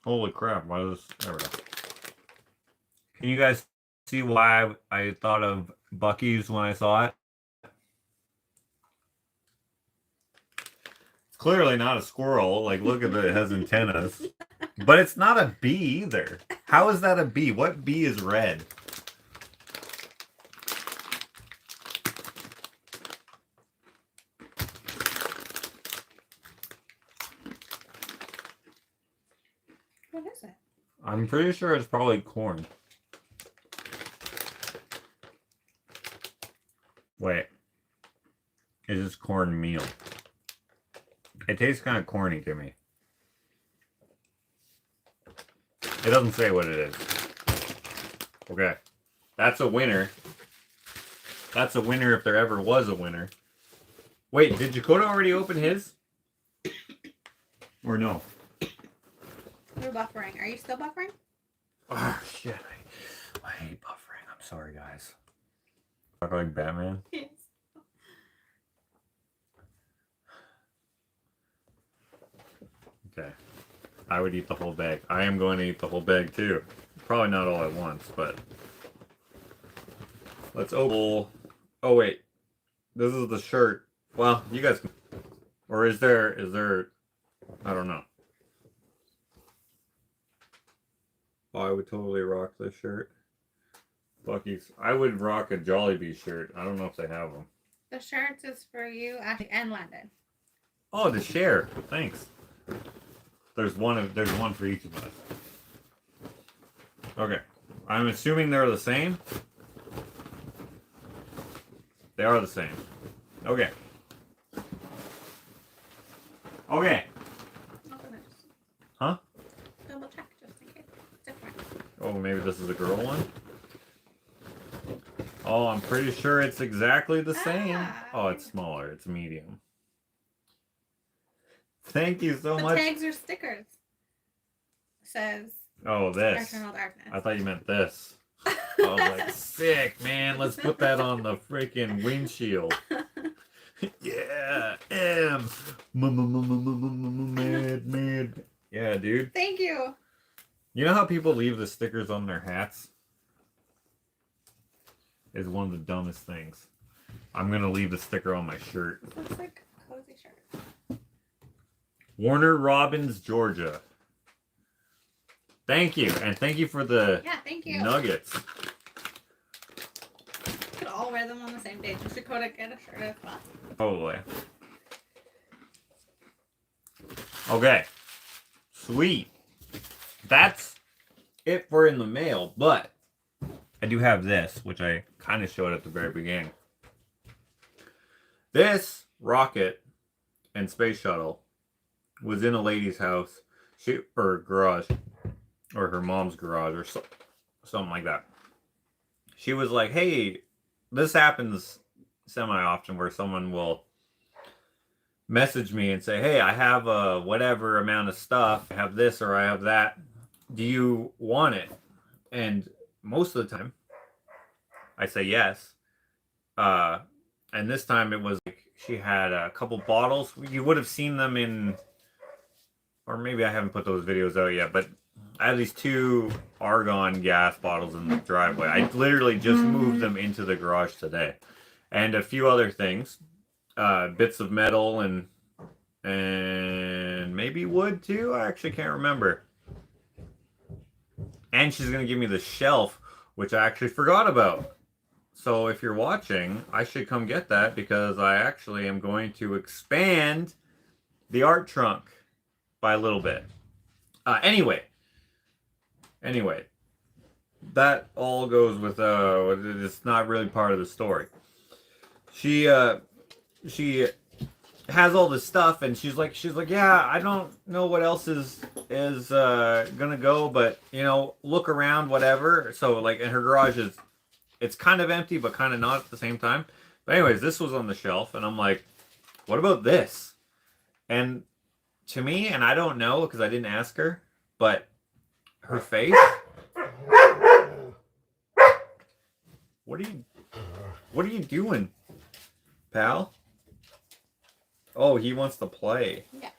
Holy crap, why is this... There we go. Can you guys see why I thought of Buc-ee's when I saw it? It's clearly not a squirrel. Like, look at it, it has antennas. But it's not a bee either. How is that a bee? What bee is red? What is it? I'm pretty sure it's probably corn. Wait. It is cornmeal. It tastes kind of corny to me. It doesn't say what it is. Okay. That's a winner. That's a winner if there ever was a winner. Wait, did Dakota already open his? Or no? We're buffering. Are you still buffering? Oh, shit. I hate buffering. I'm sorry, guys. Talk like Batman? Yes. Okay. I would eat the whole bag. I am going to eat the whole bag, too. Probably not all at once, but... Let's open... Oh, wait. This is the shirt. Well, you guys can... Or is there... I don't know. Oh, I would totally rock this shirt. Buc-ee's. I would rock a Jollibee shirt. I don't know if they have them. The shirts is for you, Ashley, and Landon. Oh, to share. Thanks. There's one for each of us. Okay. I'm assuming they're the same. They are the same. Okay. Okay. Huh? Double check just in case. It's different. Oh, maybe this is a girl one? Oh, I'm pretty sure it's exactly the same. Oh, it's smaller. It's medium. Thank you so much. The tags are stickers. It says... Oh, this. Eternal Darkness. I thought you meant this. I was like, sick, man. Let's put that on the freaking windshield. Yeah, mad. Yeah, dude. Thank you. You know how people leave the stickers on their hats? Is one of the dumbest things. I'm gonna leave the sticker on my shirt. Looks like a cozy shirt. Warner Robins, Georgia. Thank you, and thank you for the thank you. nuggets. We could all wear them on the same day. Just Dakota get a shirt as well. Totally. Okay. Sweet. That's it for in the mail, but I do have this, which I kind of showed at the very beginning. This rocket and space shuttle was in a lady's house, or garage, or her mom's garage, or something like that. She was like, hey, this happens semi-often where someone will message me and say, hey, I have a whatever amount of stuff. I have this or I have that. Do you want it? And most of the time, I say yes. And this time it was like she had a couple bottles. You would have seen them in, or maybe I haven't put those videos out yet, but I have these 2 argon gas bottles in the driveway. I literally just moved them into the garage today. And a few other things. Bits of metal and maybe wood too. I actually can't remember. And she's going to give me the shelf, which I actually forgot about. So if you're watching, I should come get that because I actually am going to expand the art trunk by a little bit. Anyway, that all goes with it's not really part of the story. She has all this stuff and she's like, yeah, I don't know what else is gonna go, but you know, look around, whatever. So like, in her garage it's kind of empty but kind of not at the same time. But anyways, this was on the shelf and I'm like, what about this? And to me, and I don't know because I didn't ask her, but her face. What are you doing, pal? Oh, he wants to play. Yeah.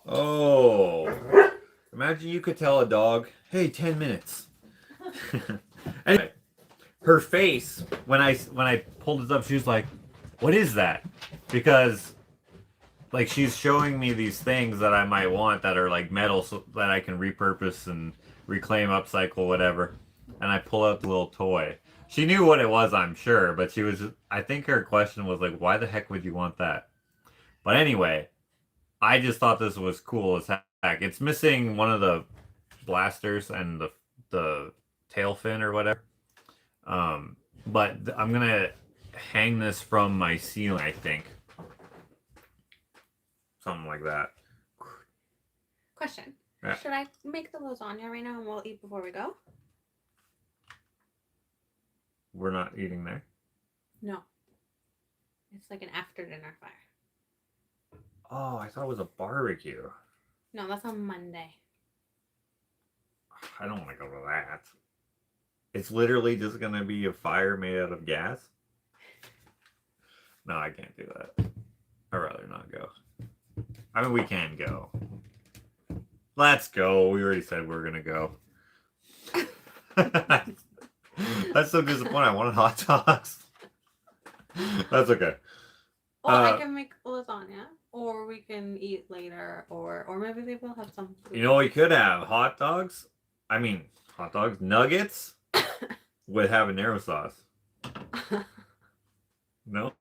Oh. Imagine you could tell a dog, hey, 10 minutes. Anyway, her face, when I pulled it up, she was like, what is that? Because like she's showing me these things that I might want that are like metal so that I can repurpose and reclaim, upcycle, whatever. And I pull out the little toy. She knew what it was, I'm sure, but I think her question was like, why the heck would you want that? But anyway, I just thought this was cool as heck. It's missing one of the blasters and the tail fin or whatever. But I'm going to hang this from my ceiling, I think. Something like that. Question. Yeah. Should I make the lasagna right now and we'll eat before we go? We're not eating there? No. It's like an after dinner fire. Oh, I thought it was a barbecue. No, that's on Monday. I don't want to go to that. It's literally just going to be a fire made out of gas? No, I can't do that. I'd rather not go. I mean, we can go. Let's go. We already said we're going to go. That's so disappointing. I wanted hot dogs. That's okay. Well, I can make lasagna, or we can eat later, or maybe they will have some food. You know, we could have hot dogs. I mean, hot dogs, nuggets with habanero sauce. No?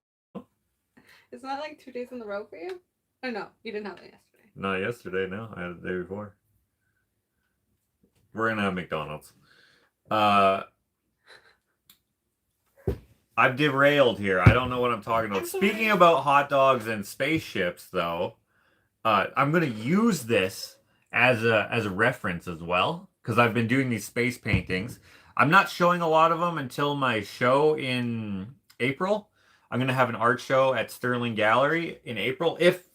Isn't that like 2 days in a row for you? Oh, no, you didn't have it yesterday. Not yesterday, no. I had it the day before. We're gonna have McDonald's. I've derailed here. I don't know what I'm talking about. Speaking about hot dogs and spaceships, though, I'm gonna use this as a reference as well because I've been doing these space paintings. I'm not showing a lot of them until my show in April. I'm gonna have an art show at Sterling Gallery in April, if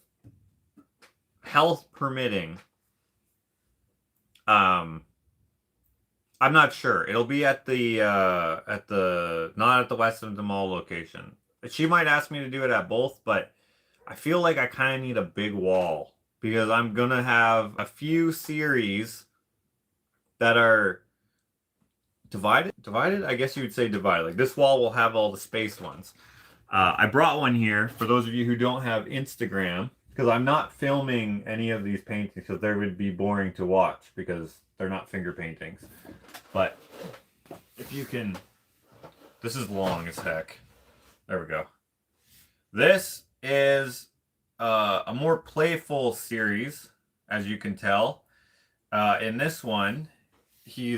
health permitting. I'm not sure. It'll be at the not at the Weston Mall location. She might ask me to do it at both, but I feel like I kind of need a big wall because I'm gonna have a few series that are divided. Divided? I guess you would say divided. Like this wall will have all the space ones. I brought one here for those of you who don't have Instagram because I'm not filming any of these paintings because they would be boring to watch because they're not finger paintings. But if you can, this is long as heck. There we go. This is a more playful series, as you can tell. In this one, he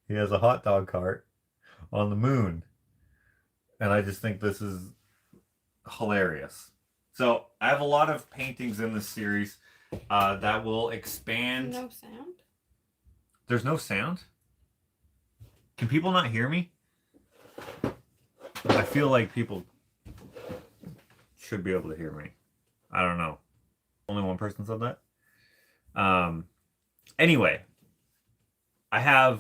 has a hot dog cart on the moon. And I just think this is hilarious. So I have a lot of paintings in this series that will expand. No sound? There's no sound? Can people not hear me? I feel like people should be able to hear me. I don't know. Only one person said that? Anyway, I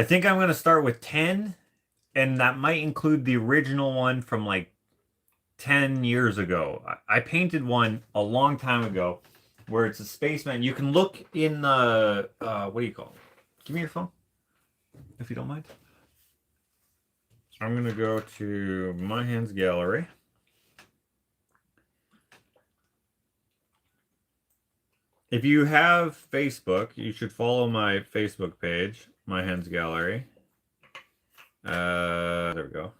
think I'm going to start with 10, and that might include the original one from like 10 years ago. I painted one a long time ago, where it's a spaceman. You can look in the what do you call it? Give me your phone, if you don't mind. I'm gonna go to my hands gallery. If you have Facebook, you should follow my Facebook page, my hands gallery. There we go.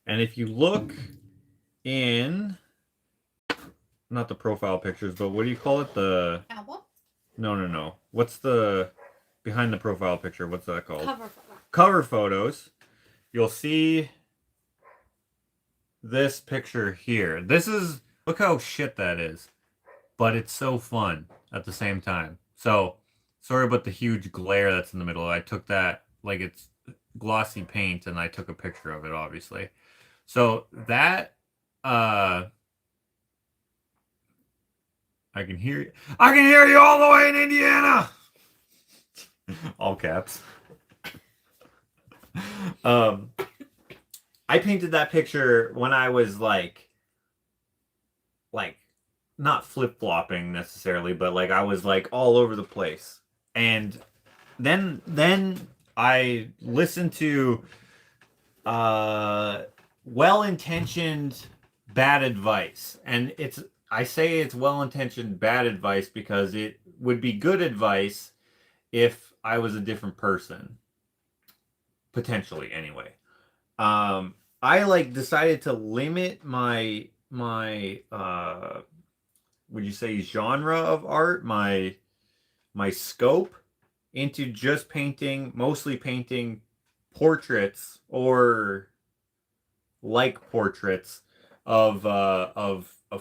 And if you look in, not the profile pictures, but what do you call it? The album? No. What's the behind the profile picture? What's that called? Cover photo. Cover photos. You'll see this picture here. This is, look how shit that is. But it's so fun at the same time. So, sorry about the huge glare that's in the middle. I took that, like it's glossy paint, and I took a picture of it, obviously. So, that, I can hear you. I can hear you all the way in Indiana! All caps. I painted that picture when I was like not flip-flopping necessarily, but like I was like all over the place. And then I listened to well-intentioned bad advice. And I say it's well-intentioned bad advice because it would be good advice if I was a different person. Potentially, anyway. I like decided to limit my would you say genre of art, my scope, into just mostly painting portraits or like portraits of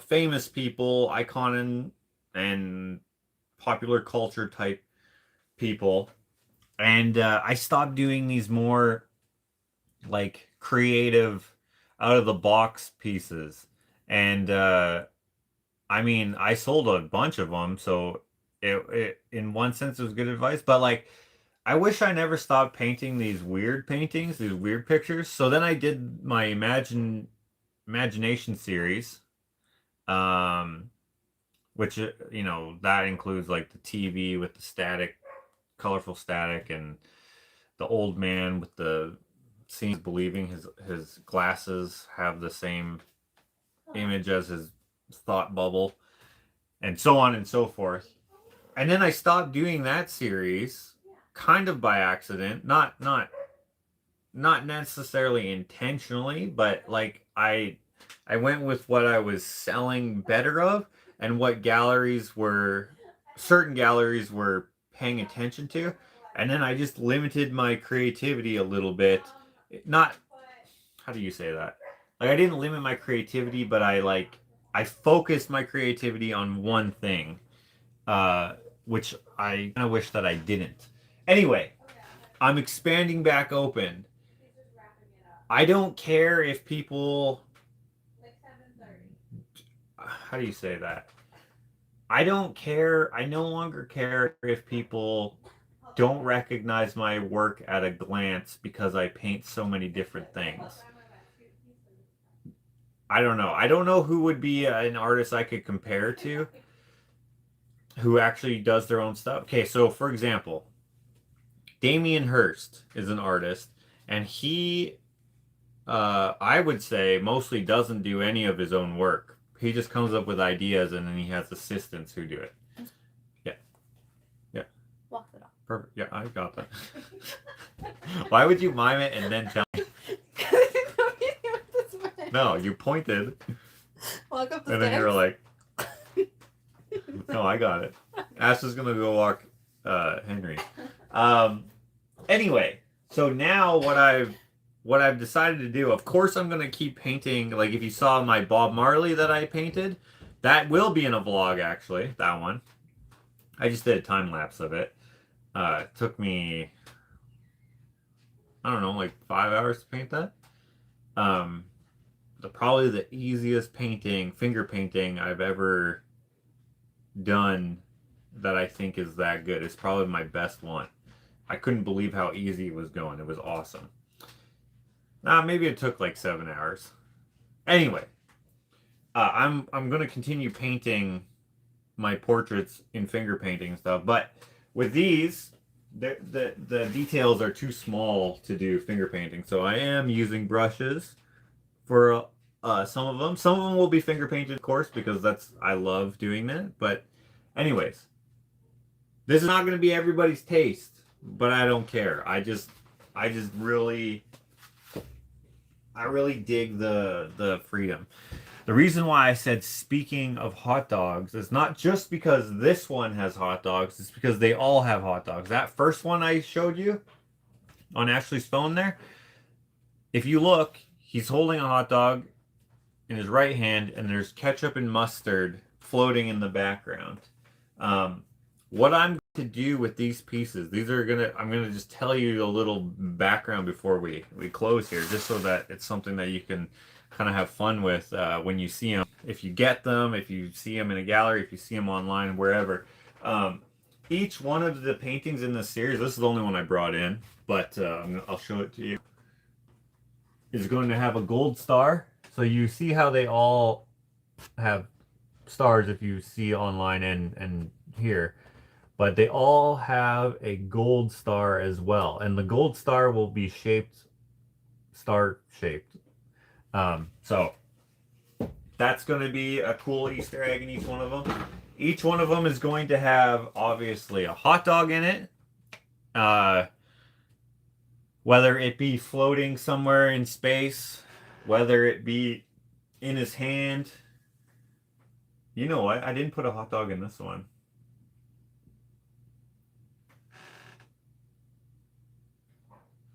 famous people, icon and popular culture type people. And I stopped doing these more like creative, out of the box pieces. And I mean, I sold a bunch of them, so it in one sense it was good advice. But like, I wish I never stopped painting these weird paintings, these weird pictures. So then I did my imagination series, which that includes like the TV with the static, colorful static, and the old man with the scenes believing his glasses have the same image as his thought bubble, and so on and so forth. And then I stopped doing that series kind of by accident, not necessarily intentionally, but like I went with what I was selling better of and what certain galleries were paying attention to. And then I just limited my creativity a little bit. Not, how do you say that? Like, I didn't limit my creativity, but I focused my creativity on one thing, which I kind of wish that I didn't. Anyway, I'm expanding back open. I don't care if people... How do you say that? I don't care. I no longer care if people don't recognize my work at a glance because I paint so many different things. I don't know. I don't know who would be an artist I could compare to who actually does their own stuff. Okay, so for example, Damien Hirst is an artist, and he, I would say, mostly doesn't do any of his own work. He just comes up with ideas, and then he has assistants who do it. Yeah. Yeah. Walk it off. Perfect. Yeah, I got that. Why would you mime it and then tell me? No, you pointed. Walk up the and stairs. Then you were like, no, I got it. Ash is gonna go walk Henry. Anyway, so now what I've decided to do, of course I'm gonna keep painting. Like, if you saw my Bob Marley that I painted, that will be in a vlog, actually, that one. I just did a time lapse of it. It took me, I don't know, like 5 hours to paint that. Probably the easiest finger painting I've ever done that I think is that good. It's probably my best one. I couldn't believe how easy it was going. It was awesome. Maybe it took like 7 hours. Anyway, I'm gonna continue painting my portraits in finger painting and stuff. But with these, the details are too small to do finger painting. So I am using brushes for some of them. Some of them will be finger painted, of course, because I love doing that. But anyways, this is not going to be everybody's taste, but I don't care. I really dig the freedom. The reason why I said speaking of hot dogs is not just because this one has hot dogs, it's because they all have hot dogs. That first one I showed you on Ashley's phone there, if you look, he's holding a hot dog in his right hand and there's ketchup and mustard floating in the background. What I'm going to do with these pieces, I'm gonna just tell you a little background before we close here, just so that it's something that you can kind of have fun with when you see them. If you get them, if you see them in a gallery, if you see them online, wherever. Each one of the paintings in this series, this is the only one I brought in, but I'll show it to you, is going to have a gold star. So you see how they all have stars if you see online and here. But they all have a gold star as well. And the gold star will be star-shaped. So that's going to be a cool Easter egg in each one of them. Each one of them is going to have, obviously, a hot dog in it. Whether it be floating somewhere in space, whether it be in his hand. You know what? I didn't put a hot dog in this one.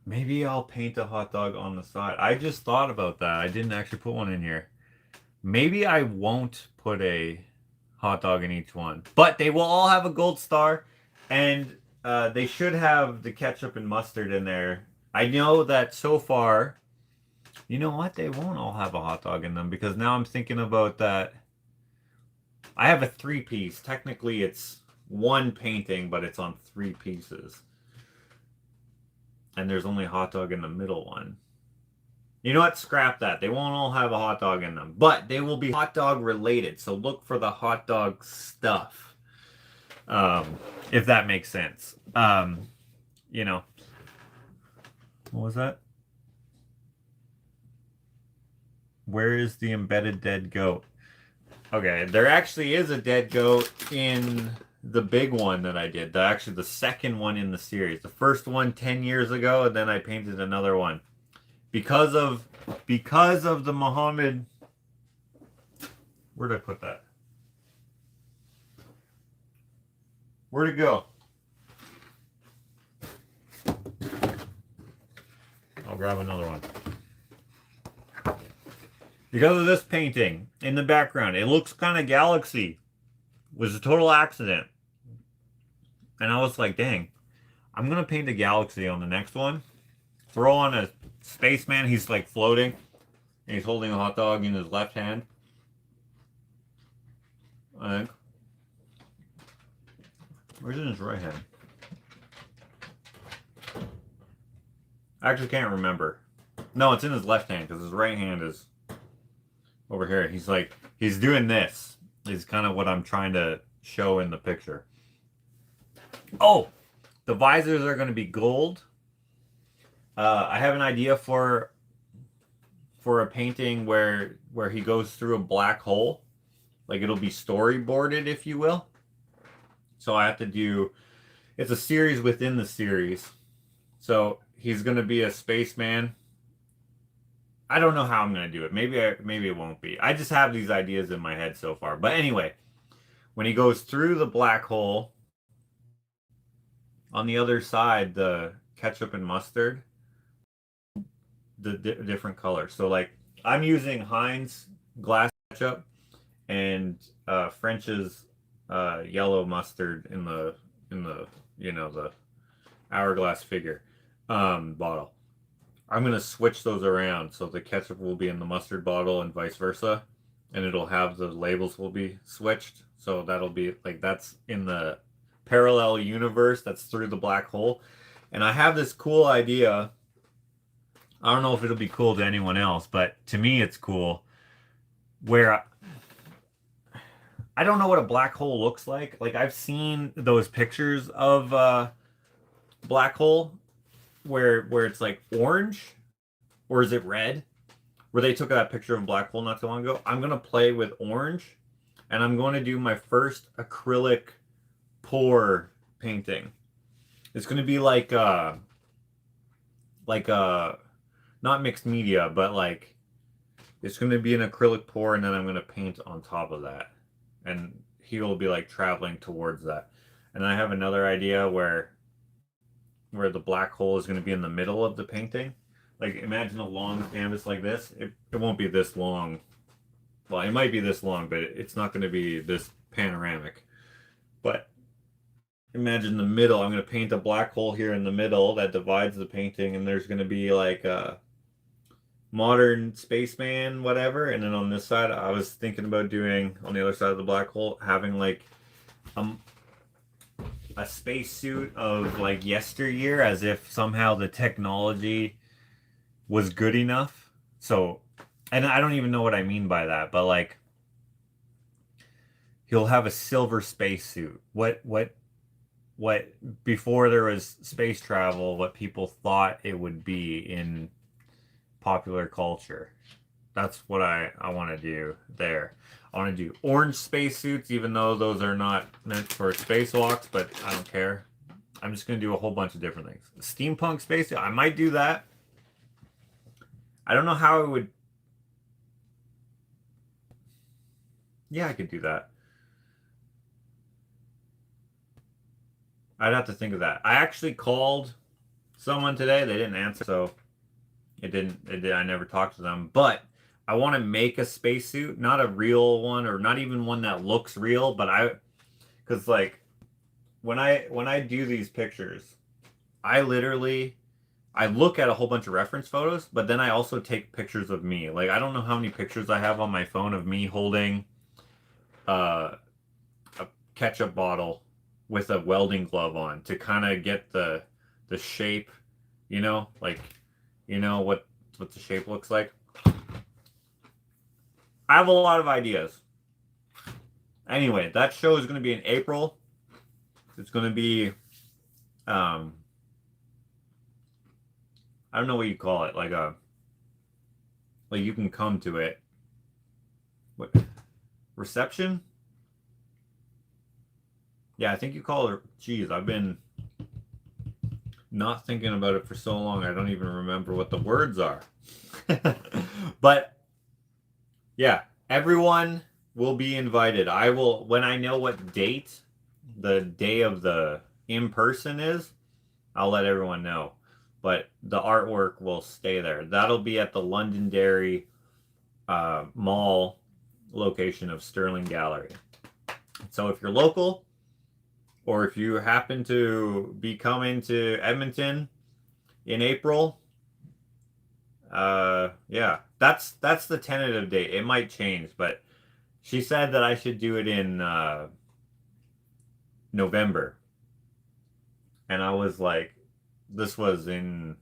Maybe I'll paint a hot dog on the side. I just thought about that. I didn't actually put one in here. Maybe I won't put a hot dog in each one. But they will all have a gold star. And they should have the ketchup and mustard in there. I know that so far, you know what? They won't all have a hot dog in them. Because now I'm thinking about that. I have a 3-piece. Technically, it's one painting, but it's on 3 pieces. And there's only a hot dog in the middle one. You know what? Scrap that. They won't all have a hot dog in them. But they will be hot dog related. So look for the hot dog stuff. If that makes sense. You know. What was that? Where is the embedded dead goat? Okay, there actually is a dead goat in the big one that I did. Actually, the second one in the series. The first one 10 years ago, and then I painted another one. Because of the Muhammad... Where'd I put that? Where'd it go? I'll grab another one. Because of this painting in the background, it looks kind of galaxy. It was a total accident. And I was like, dang, I'm going to paint a galaxy on the next one. Throw on a spaceman. He's like floating. And he's holding a hot dog in his left hand. I think. Where's it in his right hand? I actually can't remember. No, it's in his left hand because his right hand is over here. He's doing this. Is kind of what I'm trying to show in the picture. Oh, the visors are going to be gold. I have an idea for a painting where he goes through a black hole. Like it'll be storyboarded, if you will. So I have to do... It's a series within the series. So he's going to be a spaceman. I don't know how I'm going to do it. Maybe it won't be. I just have these ideas in my head so far. But anyway, when he goes through the black hole, on the other side, the ketchup and mustard, the different colors. So like I'm using Heinz glass ketchup and French's yellow mustard in the the hourglass figure bottle. I'm going to switch those around so the ketchup will be in the mustard bottle and vice versa. And it'll have the labels will be switched. So that'll be like that's in the parallel universe that's through the black hole. And I have this cool idea. I don't know if it'll be cool to anyone else, but to me it's cool. Where I don't know what a black hole looks like. Like I've seen those pictures of black hole where it's like orange, or is it red? Where they took that picture of a black hole not too long ago. I'm gonna play with orange, and I'm going to do my first acrylic pour painting. It's gonna be like not mixed media, but like it's gonna be an acrylic pour, and then I'm gonna paint on top of that, and he will be like traveling towards that. And I have another idea where the black hole is gonna be in the middle of the painting. Like imagine a long canvas like this. It won't be this long. Well, it might be this long, but it's not gonna be this panoramic. But imagine the middle. I'm gonna paint a black hole here in the middle that divides the painting, and there's gonna be like a modern spaceman, whatever. And then on this side, I was thinking about doing on the other side of the black hole, having like um a spacesuit of like yesteryear, as if somehow the technology was good enough. So, and I don't even know what I mean by that, but like he'll have a silver spacesuit. What before there was space travel, what people thought it would be in popular culture. That's what I want to do there. I want to do orange spacesuits, even though those are not meant for spacewalks, but I don't care. I'm just going to do a whole bunch of different things. Steampunk spacesuit, I might do that. I don't know how it would... Yeah, I could do that. I'd have to think of that. I actually called someone today. They didn't answer, so I never talked to them. But I want to make a spacesuit, not a real one, or not even one that looks real, but because like when I do these pictures, I look at a whole bunch of reference photos, but then I also take pictures of me. Like I don't know how many pictures I have on my phone of me holding a ketchup bottle with a welding glove on to kind of get the shape, like what the shape looks like. I have a lot of ideas. Anyway, that show is going to be in April. It's going to be I don't know what you call it, like you can come to it. What, reception? Yeah, I think you call it. Geez, I've been not thinking about it for so long. I don't even remember what the words are. But yeah, everyone will be invited. I will, when I know what date the day of the in-person is, I'll let everyone know. But the artwork will stay there. That'll be at the Londonderry Mall location of Sterling Gallery. So if you're local, or if you happen to be coming to Edmonton in April, yeah, that's the tentative date. It might change, but she said that I should do it in November. And I was like, this was in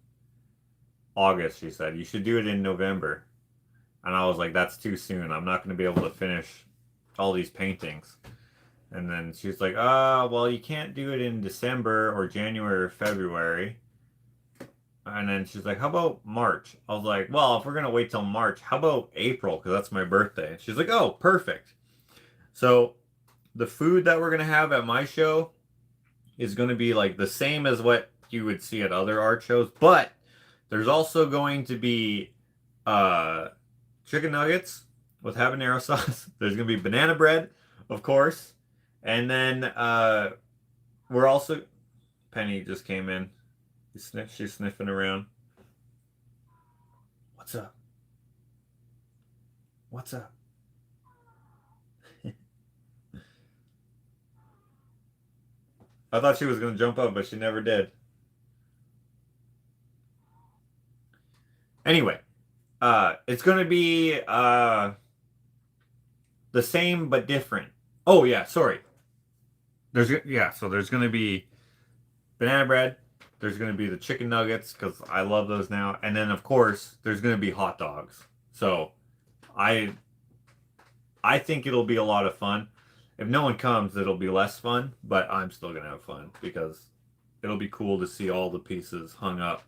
August, she said. You should do it in November. And I was like, that's too soon. I'm not going to be able to finish all these paintings. And then she's like, well, you can't do it in December or January or February. And then she's like, how about March? I was like, well, if we're going to wait till March, how about April? Because that's my birthday. And she's like, oh, perfect. So the food that we're going to have at my show is going to be like the same as what you would see at other art shows. But there's also going to be chicken nuggets with habanero sauce. There's going to be banana bread, of course. And then we're also... Penny just came in. She's sniffing around. What's up? What's up? I thought she was going to jump up, but she never did. Anyway, it's going to be the same but different. Oh, yeah, sorry. So there's going to be banana bread. There's going to be the chicken nuggets, because I love those now. And then, of course, there's going to be hot dogs. So I think it'll be a lot of fun. If no one comes, it'll be less fun, but I'm still gonna have fun because it'll be cool to see all the pieces hung up.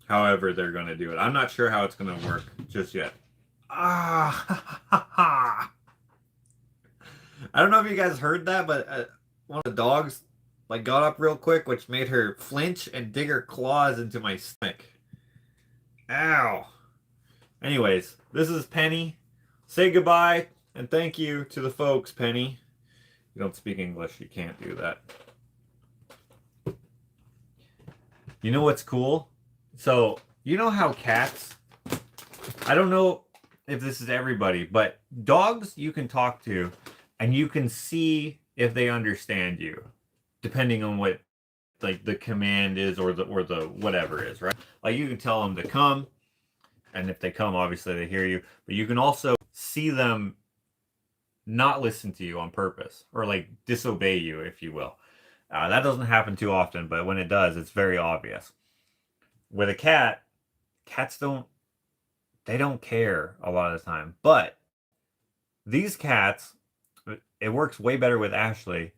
However, they're gonna do it. I'm not sure how it's gonna work just yet. Ah, I don't know if you guys heard that, but one of the dogs like got up real quick, which made her flinch and dig her claws into my stomach. Ow. Anyways, this is Penny. Say goodbye and thank you to the folks, Penny. You don't speak English, you can't do that. You know what's cool? So, you know how cats, I don't know if this is everybody, but dogs you can talk to and you can see if they understand you, depending on what like the command is or the whatever is, right? Like you can tell them to come, and if they come, obviously they hear you, but you can also see them not listen to you on purpose or like disobey you, if you will. That doesn't happen too often, but when it does, it's very obvious. With a cat, cats don't care a lot of the time. But these cats, it works way better with Ashley.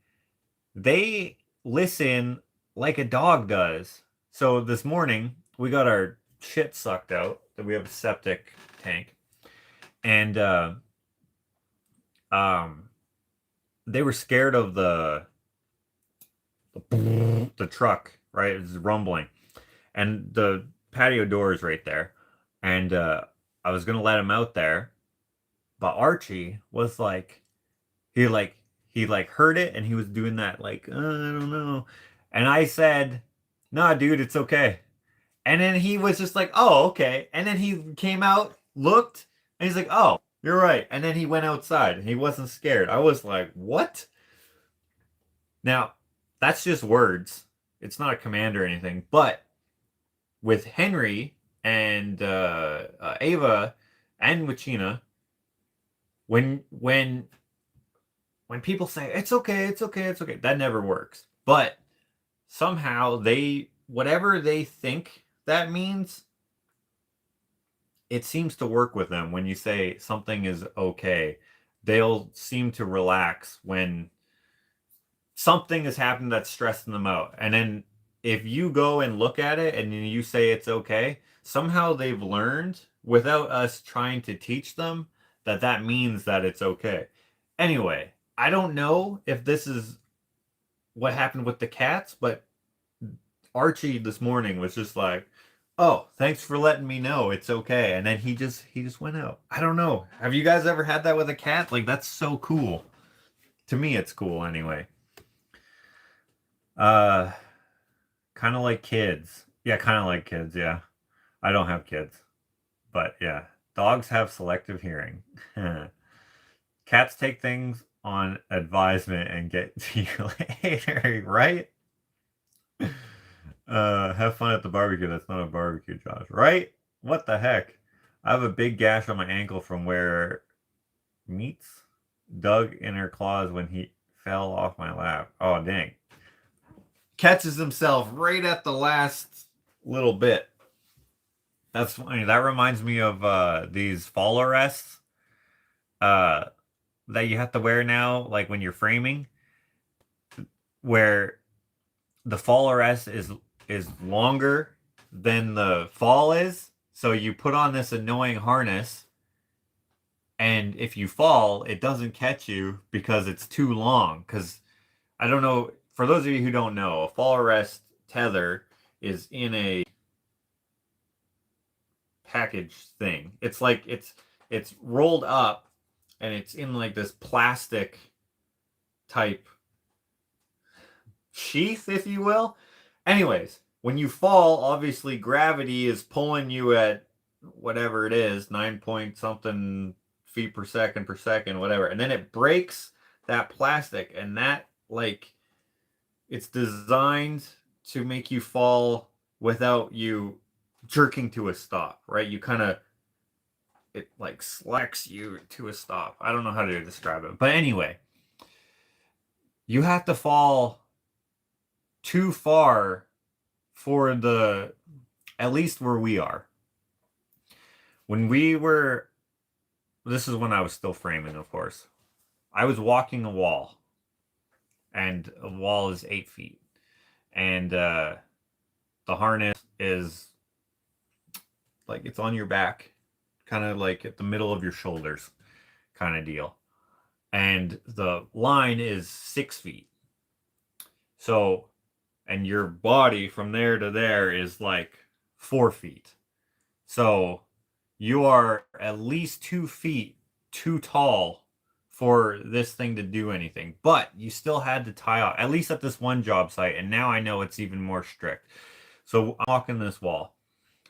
They listen like a dog does. So this morning, we got our shit sucked out. That we have a septic tank. And they were scared of the truck, right? It was rumbling. And the patio door is right there. And I was gonna let him out there, but Archie was like, he heard it and he was doing that like, I don't know. And I said, nah, dude, it's okay. And then he was just like, oh, okay. And then he came out, looked, and he's like, oh, you're right. And then he went outside and he wasn't scared. I was like, what? Now, that's just words. It's not a command or anything. But with Henry and Ava and Wachina, when people say it's okay, it's okay, it's okay, that never works. But somehow they, whatever they think that means, it seems to work with them. When you say something is okay, they'll seem to relax when something has happened that's stressing them out. And then if you go and look at it and you say it's okay, somehow they've learned without us trying to teach them that that means that it's okay. Anyway, I don't know if this is what happened with the cats, but Archie this morning was just like, oh, thanks for letting me know it's okay. And then he just went out. I don't know. Have you guys ever had that with a cat? Like, that's so cool. To me, it's cool anyway. Kind of like kids. Yeah, kind of like kids, yeah. I don't have kids. But yeah, dogs have selective hearing. Cats take things on advisement and get to you later, right? Have fun at the barbecue. That's not a barbecue, Josh. Right? What the heck? I have a big gash on my ankle from where Meats dug in her claws when he fell off my lap. Oh, dang. Catches himself right at the last little bit. That's funny. That reminds me of these fall arrests that you have to wear now, like when you're framing, where the fall arrest is longer than the fall is. So you put on this annoying harness, and if you fall, it doesn't catch you because it's too long. Because I don't know, for those of you who don't know, a fall arrest tether is in a package thing. It's like it's rolled up and it's in like this plastic type sheath, if you will. Anyways, when you fall, obviously gravity is pulling you at whatever it is, 9 point something feet per second, whatever. And then it breaks that plastic, and that, like, it's designed to make you fall without you jerking to a stop, right? You kind of, it like slacks you to a stop. I don't know how to describe it. But anyway, you have to fall too far for the, at least where we are. When we were, this is when I was still framing, of course. I was walking a wall, and a wall is 8 feet, and the harness is like it's on your back, kind of like at the middle of your shoulders, kind of deal, and the line is 6 feet. So, and your body from there to there is like 4 feet. So you are at least 2 feet too tall for this thing to do anything. But you still had to tie off, at least at this one job site. And now I know it's even more strict. So I'm walking this wall,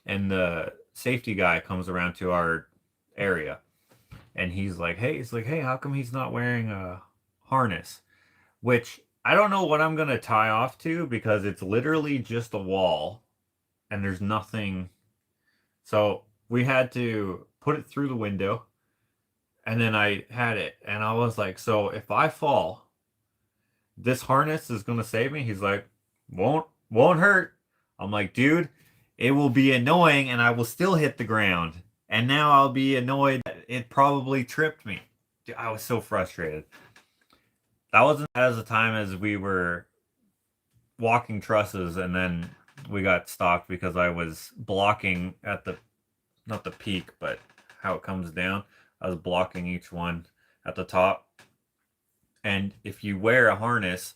and the safety guy comes around to our area, and he's like, hey, how come he's not wearing a harness? Which I don't know what I'm going to tie off to, because it's literally just a wall and there's nothing. So we had to put it through the window, and then I had it, and I was like, so if I fall, this harness is going to save me? He's like, won't hurt. I'm like, dude, it will be annoying and I will still hit the ground. And now I'll be annoyed that it probably tripped me. Dude, I was so frustrated. That wasn't as the time as we were walking trusses, and then we got stopped because I was blocking at the, not the peak, but how it comes down. I was blocking each one at the top. And if you wear a harness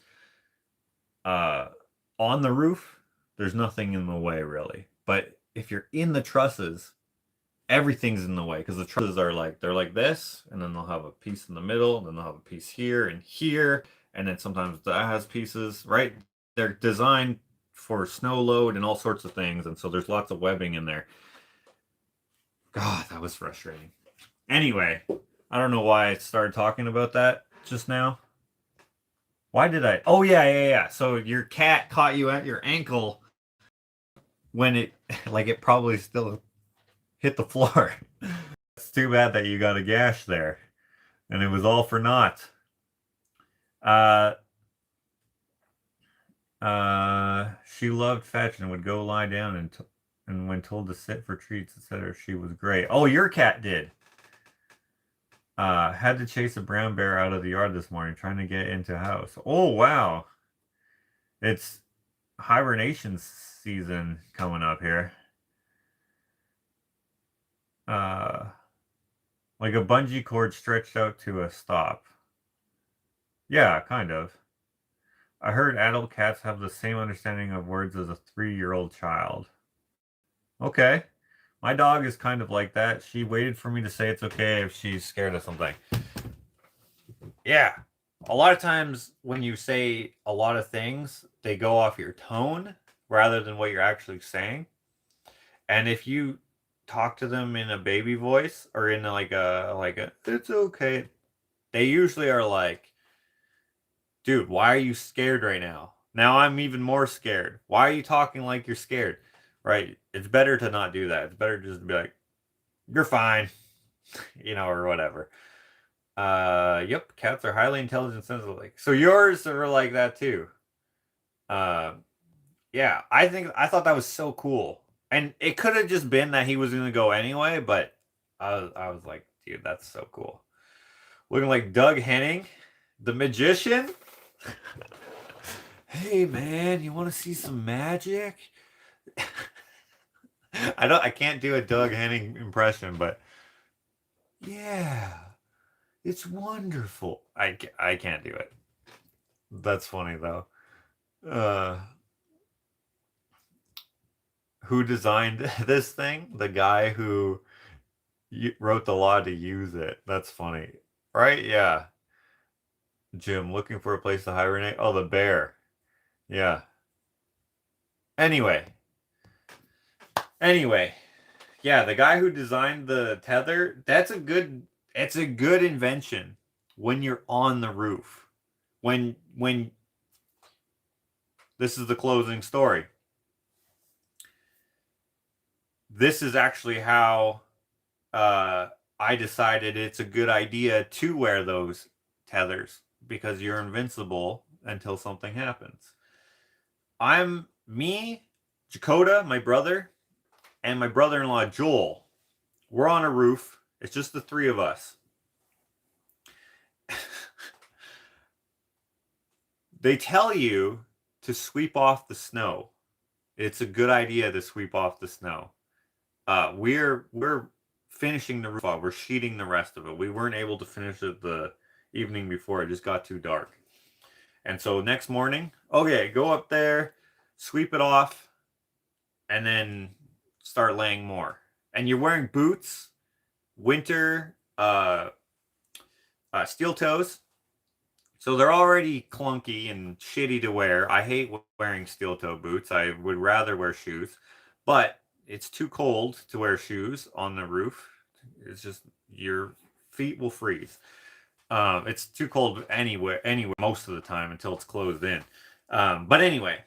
on the roof, there's nothing in the way really. But if you're in the trusses, everything's in the way, because the trusses are like, they're like this, and then they'll have a piece in the middle, and then they'll have a piece here and here, and then sometimes that has pieces, right? They're designed for snow load and all sorts of things, and so there's lots of webbing in there. God, that was frustrating. Anyway, I don't know why I started talking about that just now. Why did I? Oh, yeah. So your cat caught you at your ankle when it, like, it probably still hit the floor. It's too bad that you got a gash there, and it was all for naught. She loved fetch and would go lie down, and when told to sit for treats, etc., she was great. Oh, your cat did. Had to chase a brown bear out of the yard this morning, trying to get into a house. Oh, wow. It's hibernation season coming up here. Like a bungee cord stretched out to a stop. Yeah, kind of. I heard adult cats have the same understanding of words as a 3-year-old child. Okay. My dog is kind of like that. She waited for me to say it's okay if she's scared of something. Yeah. A lot of times when you say a lot of things, they go off your tone rather than what you're actually saying. And if you talk to them in a baby voice, or in like a it's okay, they usually are like, dude, why are you scared right now? Now I'm even more scared. Why are you talking like you're scared? Right? It's better to not do that. It's better just to be like, you're fine, or whatever. Yep, cats are highly intelligent, sensitive. So yours are like that too. Yeah, I thought that was so cool. And it could have just been that he was going to go anyway, but I was like, dude, that's so cool. Looking like Doug Henning, the magician. Hey, man, you want to see some magic? I can't do a Doug Henning impression, but yeah, it's wonderful. I can't do it. That's funny though. Who designed this thing? The guy who wrote the law to use it. That's funny. Right? Yeah. Jim, looking for a place to hibernate? Oh, the bear. Yeah. Anyway. Yeah, the guy who designed the tether, it's a good invention when you're on the roof. When this is the closing story. This is actually how I decided it's a good idea to wear those tethers, because you're invincible until something happens. Me, Jakota, my brother, and my brother-in-law, Joel. We're on a roof. It's just the three of us. They tell you to sweep off the snow. It's a good idea to sweep off the snow. We're finishing the roof off. We're sheeting the rest of it. We weren't able to finish it the evening before. It just got too dark. And so next morning, okay, go up there, sweep it off, and then start laying more. And you're wearing boots, winter, steel toes. So they're already clunky and shitty to wear. I hate wearing steel toe boots. I would rather wear shoes. But it's too cold to wear shoes on the roof. It's just your feet will freeze. It's too cold anywhere most of the time until it's closed in. But anyway,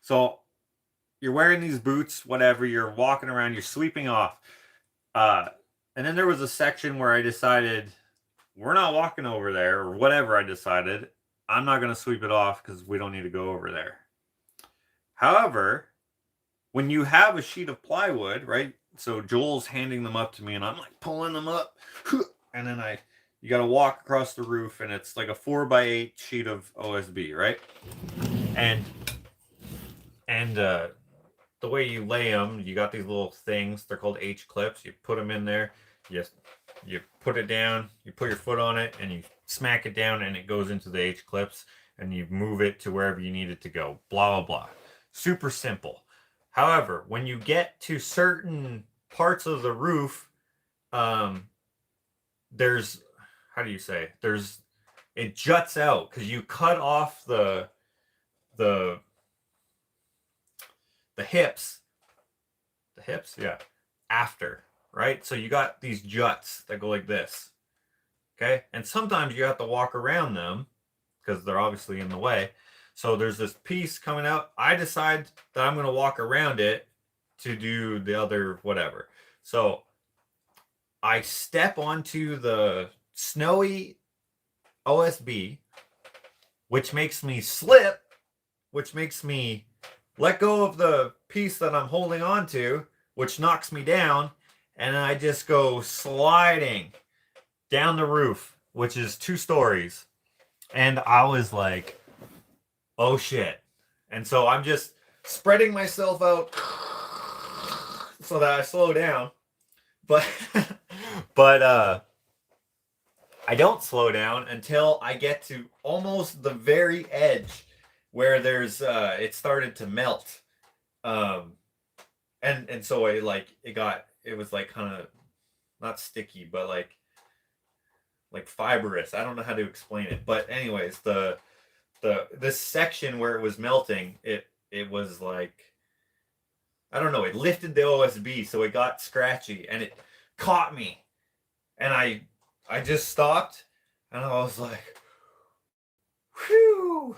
so you're wearing these boots, whatever, you're walking around, you're sweeping off. And then there was a section where I decided we're not walking over there, or whatever I decided. I'm not going to sweep it off because we don't need to go over there. However, when you have a sheet of plywood, right? So Joel's handing them up to me and I'm like pulling them up. And then you got to walk across the roof and it's like a 4x8 sheet of OSB, right? And the way you lay them, you got these little things. They're called H clips. You put them in there. You put it down, you put your foot on it, and you smack it down, and it goes into the H clips, and you move it to wherever you need it to go. Blah, blah, blah. Super simple. However, when you get to certain parts of the roof, there's, how do you say? It juts out because you cut off the hips. The hips, yeah. After. Right? So you got these juts that go like this. Okay? And sometimes you have to walk around them because they're obviously in the way. So there's this piece coming out. I decide that I'm going to walk around it to do the other whatever. So I step onto the snowy OSB, which makes me slip, which makes me let go of the piece that I'm holding on to, which knocks me down. And I just go sliding down the roof, which is 2 stories. And I was like, oh shit. And so I'm just spreading myself out so that I slow down. But I don't slow down until I get to almost the very edge where there's it started to melt. And so it was like kind of not sticky, but like fibrous. I don't know how to explain it. But anyways, this section where it was melting, it was like, I don't know, it lifted the OSB, so it got scratchy and it caught me. And I just stopped and I was like, whew.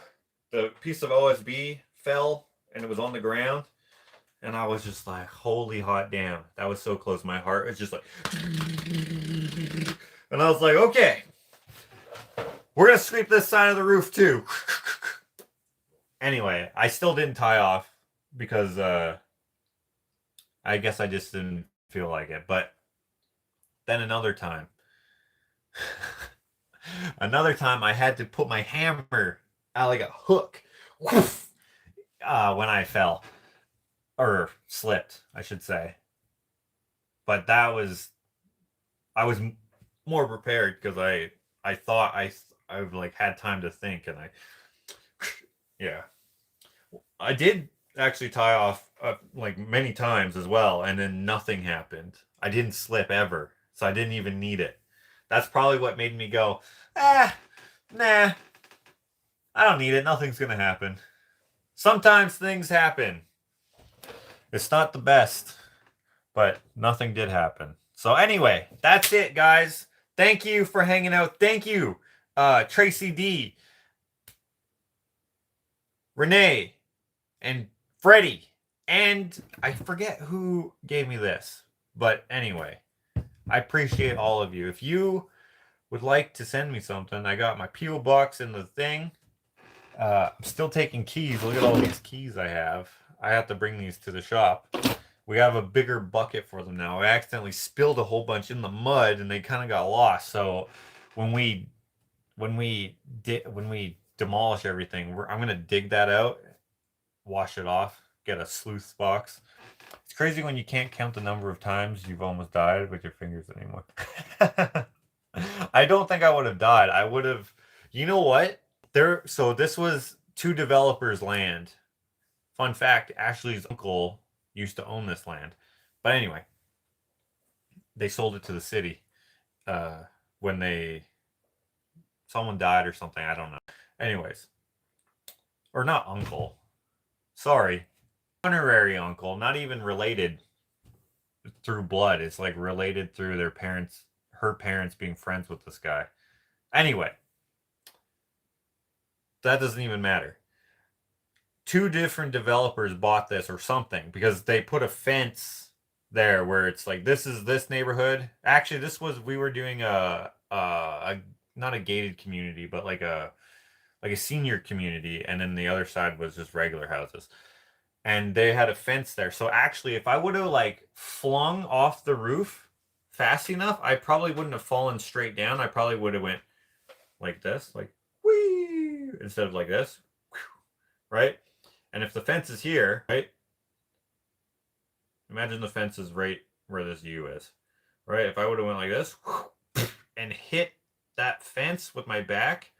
The piece of OSB fell and it was on the ground. And I was just like, holy hot damn. That was so close. My heart was just like... And I was like, okay. We're going to sweep this side of the roof too. Anyway, I still didn't tie off because I guess I just didn't feel like it. But then another time I had to put my hammer out like a hook when I fell. Or slipped, I should say. But I was more prepared because I thought I like had time to think, and I did actually tie off like many times as well, and then nothing happened. I didn't slip ever, so I didn't even need it. That's probably what made me go, nah, I don't need it. Nothing's gonna happen. Sometimes things happen. It's not the best, but nothing did happen. So anyway, that's it, guys. Thank you for hanging out. Thank you, Tracy D, Renee, and Freddie. And I forget who gave me this. But anyway, I appreciate all of you. If you would like to send me something, I got my P.O. box in the thing. I'm still taking keys. Look at all these keys I have. I have to bring these to the shop. We have a bigger bucket for them now. I accidentally spilled a whole bunch in the mud and they kind of got lost. So when we demolish everything. I'm going to dig that out, wash it off, get a sleuth box. It's crazy when you can't count the number of times you've almost died with your fingers anymore. I don't think I would have died. I would have, you know what? So this was 2 developers' land. Fun fact, Ashley's uncle used to own this land. But anyway, they sold it to the city when someone died or something. I don't know. Anyways, or not uncle. Sorry. Honorary uncle, not even related through blood. It's like related through their parents, her parents being friends with this guy. Anyway, that doesn't even matter. 2 different developers bought this or something because they put a fence there where it's like, this is this neighborhood. Actually, we were doing a not a gated community, but like a senior community, and then the other side was just regular houses. And they had a fence there. So actually, if I would have like flung off the roof fast enough, I probably wouldn't have fallen straight down. I probably would have went like this, like whee, instead of like this, right? And if the fence is here, right? Imagine the fence is right where this U is, right? If I would have went like this and hit that fence with my back,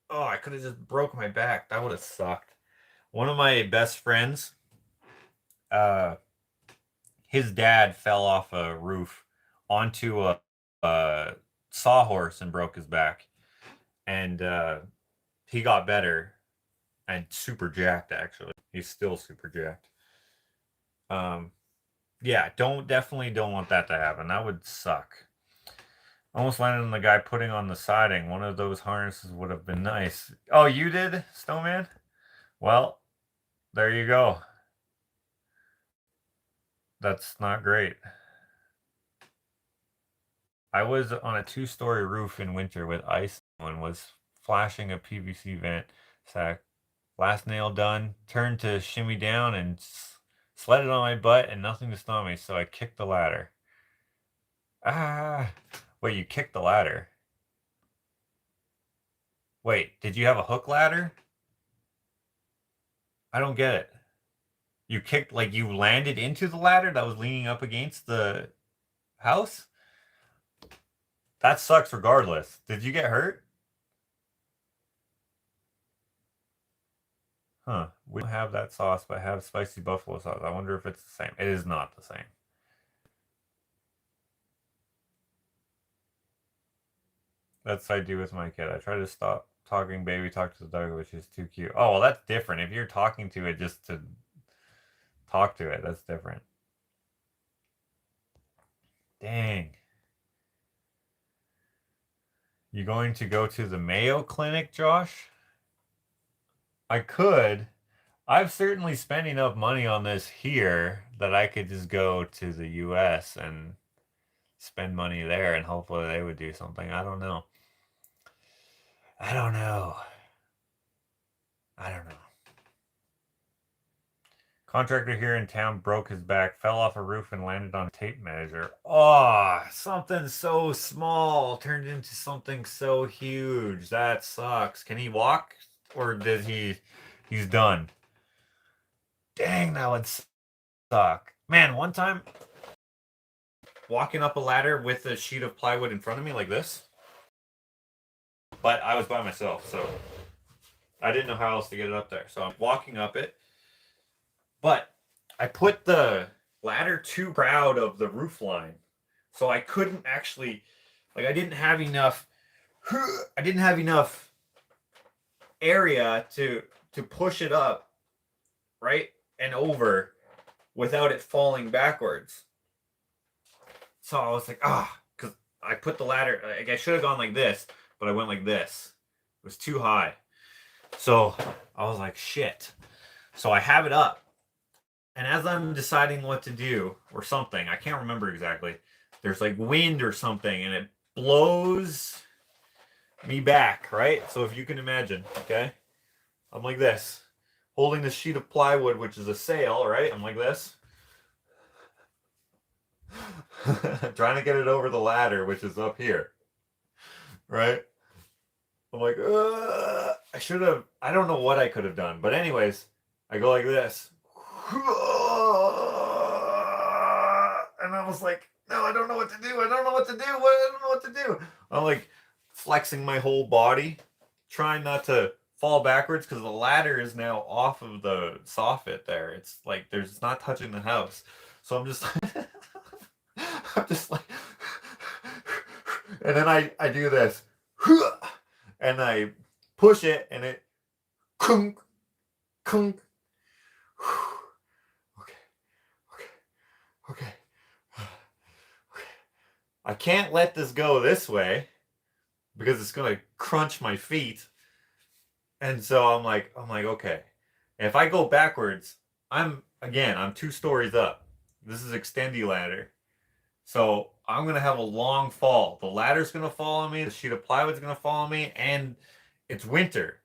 oh, I could have just broke my back. That would have sucked. One of my best friends, his dad fell off a roof onto a sawhorse and broke his back. And he got better and super jacked, actually. He's still super jacked. Yeah, definitely don't want that to happen. That would suck. Almost landed on the guy putting on the siding. One of those harnesses would have been nice. Oh, you did, Snowman? Well, there you go. That's not great. I was on a 2-story roof in winter with ice and was flashing a PVC vent sack. Last nail done. Turned to shimmy down and slid it on my butt and nothing to stop me, so I kicked the ladder. Ah! Wait, you kicked the ladder? Wait, did you have a hook ladder? I don't get it. You kicked, like you landed into the ladder that was leaning up against the house? That sucks regardless. Did you get hurt? Huh. We don't have that sauce, but I have spicy buffalo sauce. I wonder if it's the same. It is not the same. That's what I do with my kid. I try to stop talking baby talk to the dog, which is too cute. Oh, well, that's different. If you're talking to it just to talk to it, that's different. Dang. You going to go to the Mayo Clinic, Josh? I could. I've certainly spent enough money on this here that I could just go to the US and spend money there and hopefully they would do something. I don't know. I don't know. I don't know. Contractor here in town broke his back, fell off a roof, and landed on a tape measure. Oh, something so small turned into something so huge. That sucks. Can he walk? Or did he's done? Dang, that would suck. Man, one time, walking up a ladder with a sheet of plywood in front of me like this. But I was by myself, so I didn't know how else to get it up there. So I'm walking up it. But I put the ladder too proud of the roof line. So I couldn't actually, like I didn't have enough area to push it up, right? And over without it falling backwards. So I was like, because I put the ladder, like I should have gone like this, but I went like this. It was too high. So I was like, shit. So I have it up. And as I'm deciding what to do, or something, I can't remember exactly, there's like wind or something, and it blows me back, right? So if you can imagine, okay? I'm like this, holding this sheet of plywood, which is a sail, right? I'm like this. Trying to get it over the ladder, which is up here, right? I'm like, I should have, I don't know what I could have done. But anyways, I go like this. And I was like, no, I don't know what to do. I don't know what to do. I don't know what to do. I'm like flexing my whole body, trying not to fall backwards because the ladder is now off of the soffit there. It's like there's it's not touching the house. So I'm just I'm just like and then I do this and I push it and it kunk kunk. Okay. Okay. Okay. I can't let this go this way because it's gonna crunch my feet. And so I'm like, okay. If I go backwards, I'm 2 stories up. This is extendy ladder. So I'm gonna have a long fall. The ladder's gonna fall on me, the sheet of plywood's gonna fall on me, and it's winter.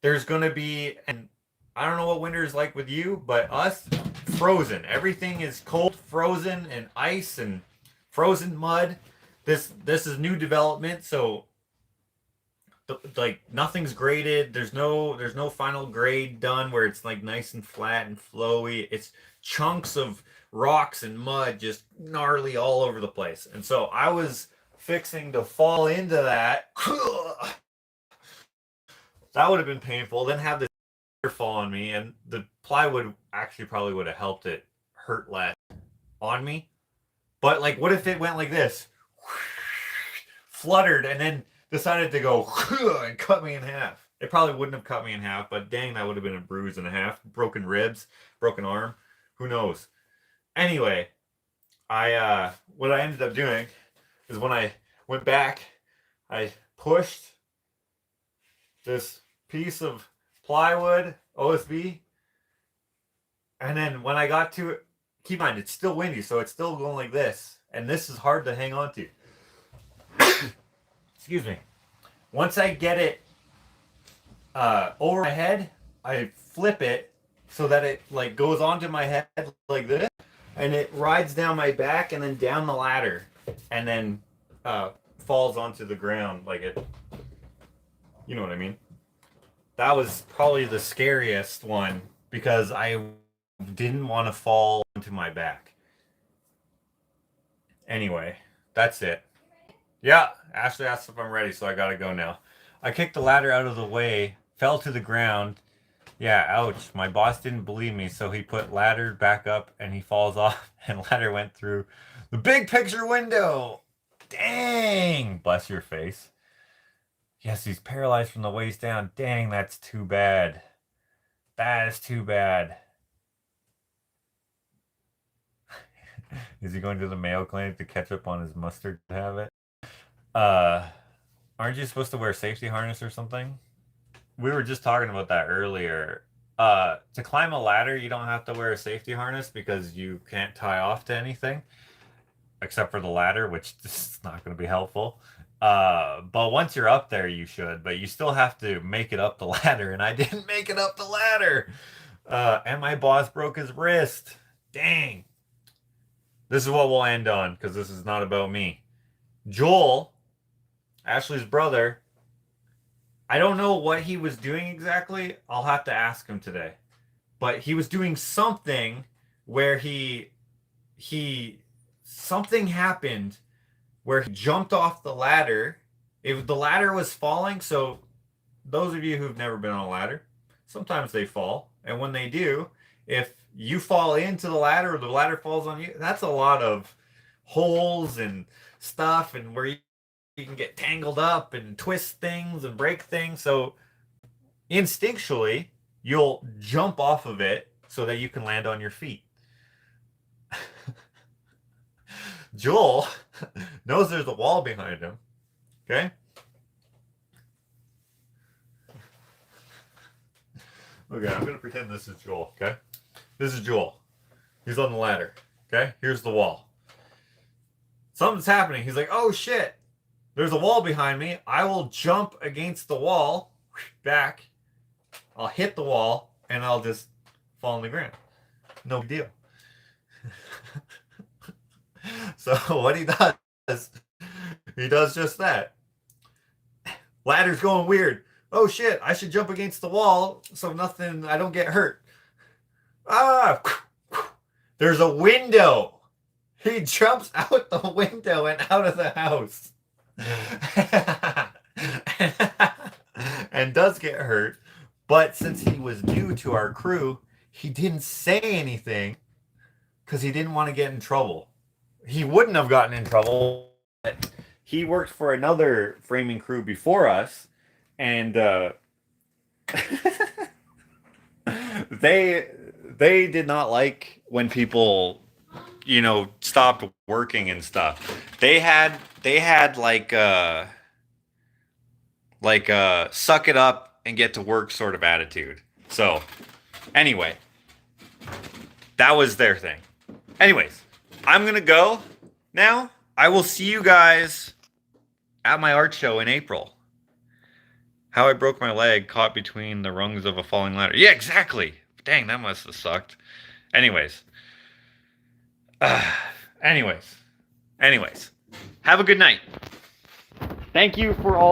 There's gonna be, and I don't know what winter is like with you, but us, frozen. Everything is cold, frozen, and ice and frozen mud. This is new development, so like nothing's graded. There's no final grade done where it's like nice and flat and flowy. It's chunks of rocks and mud just gnarly all over the place. And so I was fixing to fall into that. That would have been painful. Then have this fall on me, and the plywood actually probably would have helped it hurt less on me. But like, what if it went like this, fluttered, and then decided to go and cut me in half? It probably wouldn't have cut me in half, but dang, that would have been a bruise and a half, broken ribs, broken arm, who knows. Anyway, what I ended up doing is when I went back, I pushed this piece of plywood OSB, and then when I got to it, keep in mind it's still windy, so it's still going like this, and this is hard to hang on to. Excuse me. Once I get it over my head, I flip it so that it like goes onto my head like this, and it rides down my back and then down the ladder, and then falls onto the ground like it. You know what I mean? That was probably the scariest one because I didn't want to fall onto my back. Anyway, that's it. Yeah, Ashley asked if I'm ready, so I gotta go now. I kicked the ladder out of the way, fell to the ground. Yeah, ouch. My boss didn't believe me, so he put ladder back up and he falls off, and ladder went through the big picture window. Dang! Bless your face. Yes, he's paralyzed from the waist down. Dang, that's too bad. That is too bad. Is he going to the Mayo Clinic to catch up on his mustard habit? Aren't you supposed to wear a safety harness or something? We were just talking about that earlier. To climb a ladder, you don't have to wear a safety harness because you can't tie off to anything except for the ladder, which is not going to be helpful. But once you're up there, you should. But you still have to make it up the ladder, and I didn't make it up the ladder. And my boss broke his wrist. Dang. This is what we'll end on because this is not about me. Joel, Ashley's brother, I don't know what he was doing exactly. I'll have to ask him today. But he was doing something where something happened where he jumped off the ladder. The ladder was falling, so those of you who've never been on a ladder, sometimes they fall. And when they do, if you fall into the ladder or the ladder falls on you, that's a lot of holes and stuff, and where you can get tangled up and twist things and break things. So instinctually, you'll jump off of it so that you can land on your feet. Joel knows there's a wall behind him. Okay? Okay, I'm going to pretend this is Joel. Okay? This is Joel. He's on the ladder. Okay? Here's the wall. Something's happening. He's like, oh shit. There's a wall behind me. I will jump against the wall. Back. I'll hit the wall. And I'll just fall on the ground. No big deal. So what he does just that. Ladder's going weird. Oh shit, I should jump against the wall so I don't get hurt. Ah, there's a window. He jumps out the window and out of the house. And does get hurt. But since he was new to our crew, he didn't say anything because he didn't want to get in trouble. He wouldn't have gotten in trouble. But he worked for another framing crew before us, and they did not like when people, stopped working and stuff. They had like suck it up and get to work sort of attitude. So anyway, that was their thing. Anyways, I'm gonna go now. I will see you guys at my art show in April. How I broke my leg caught between the rungs of a falling ladder. Yeah, exactly. Dang, that must have sucked. Anyways. Anyways. Have a good night. Thank you for all.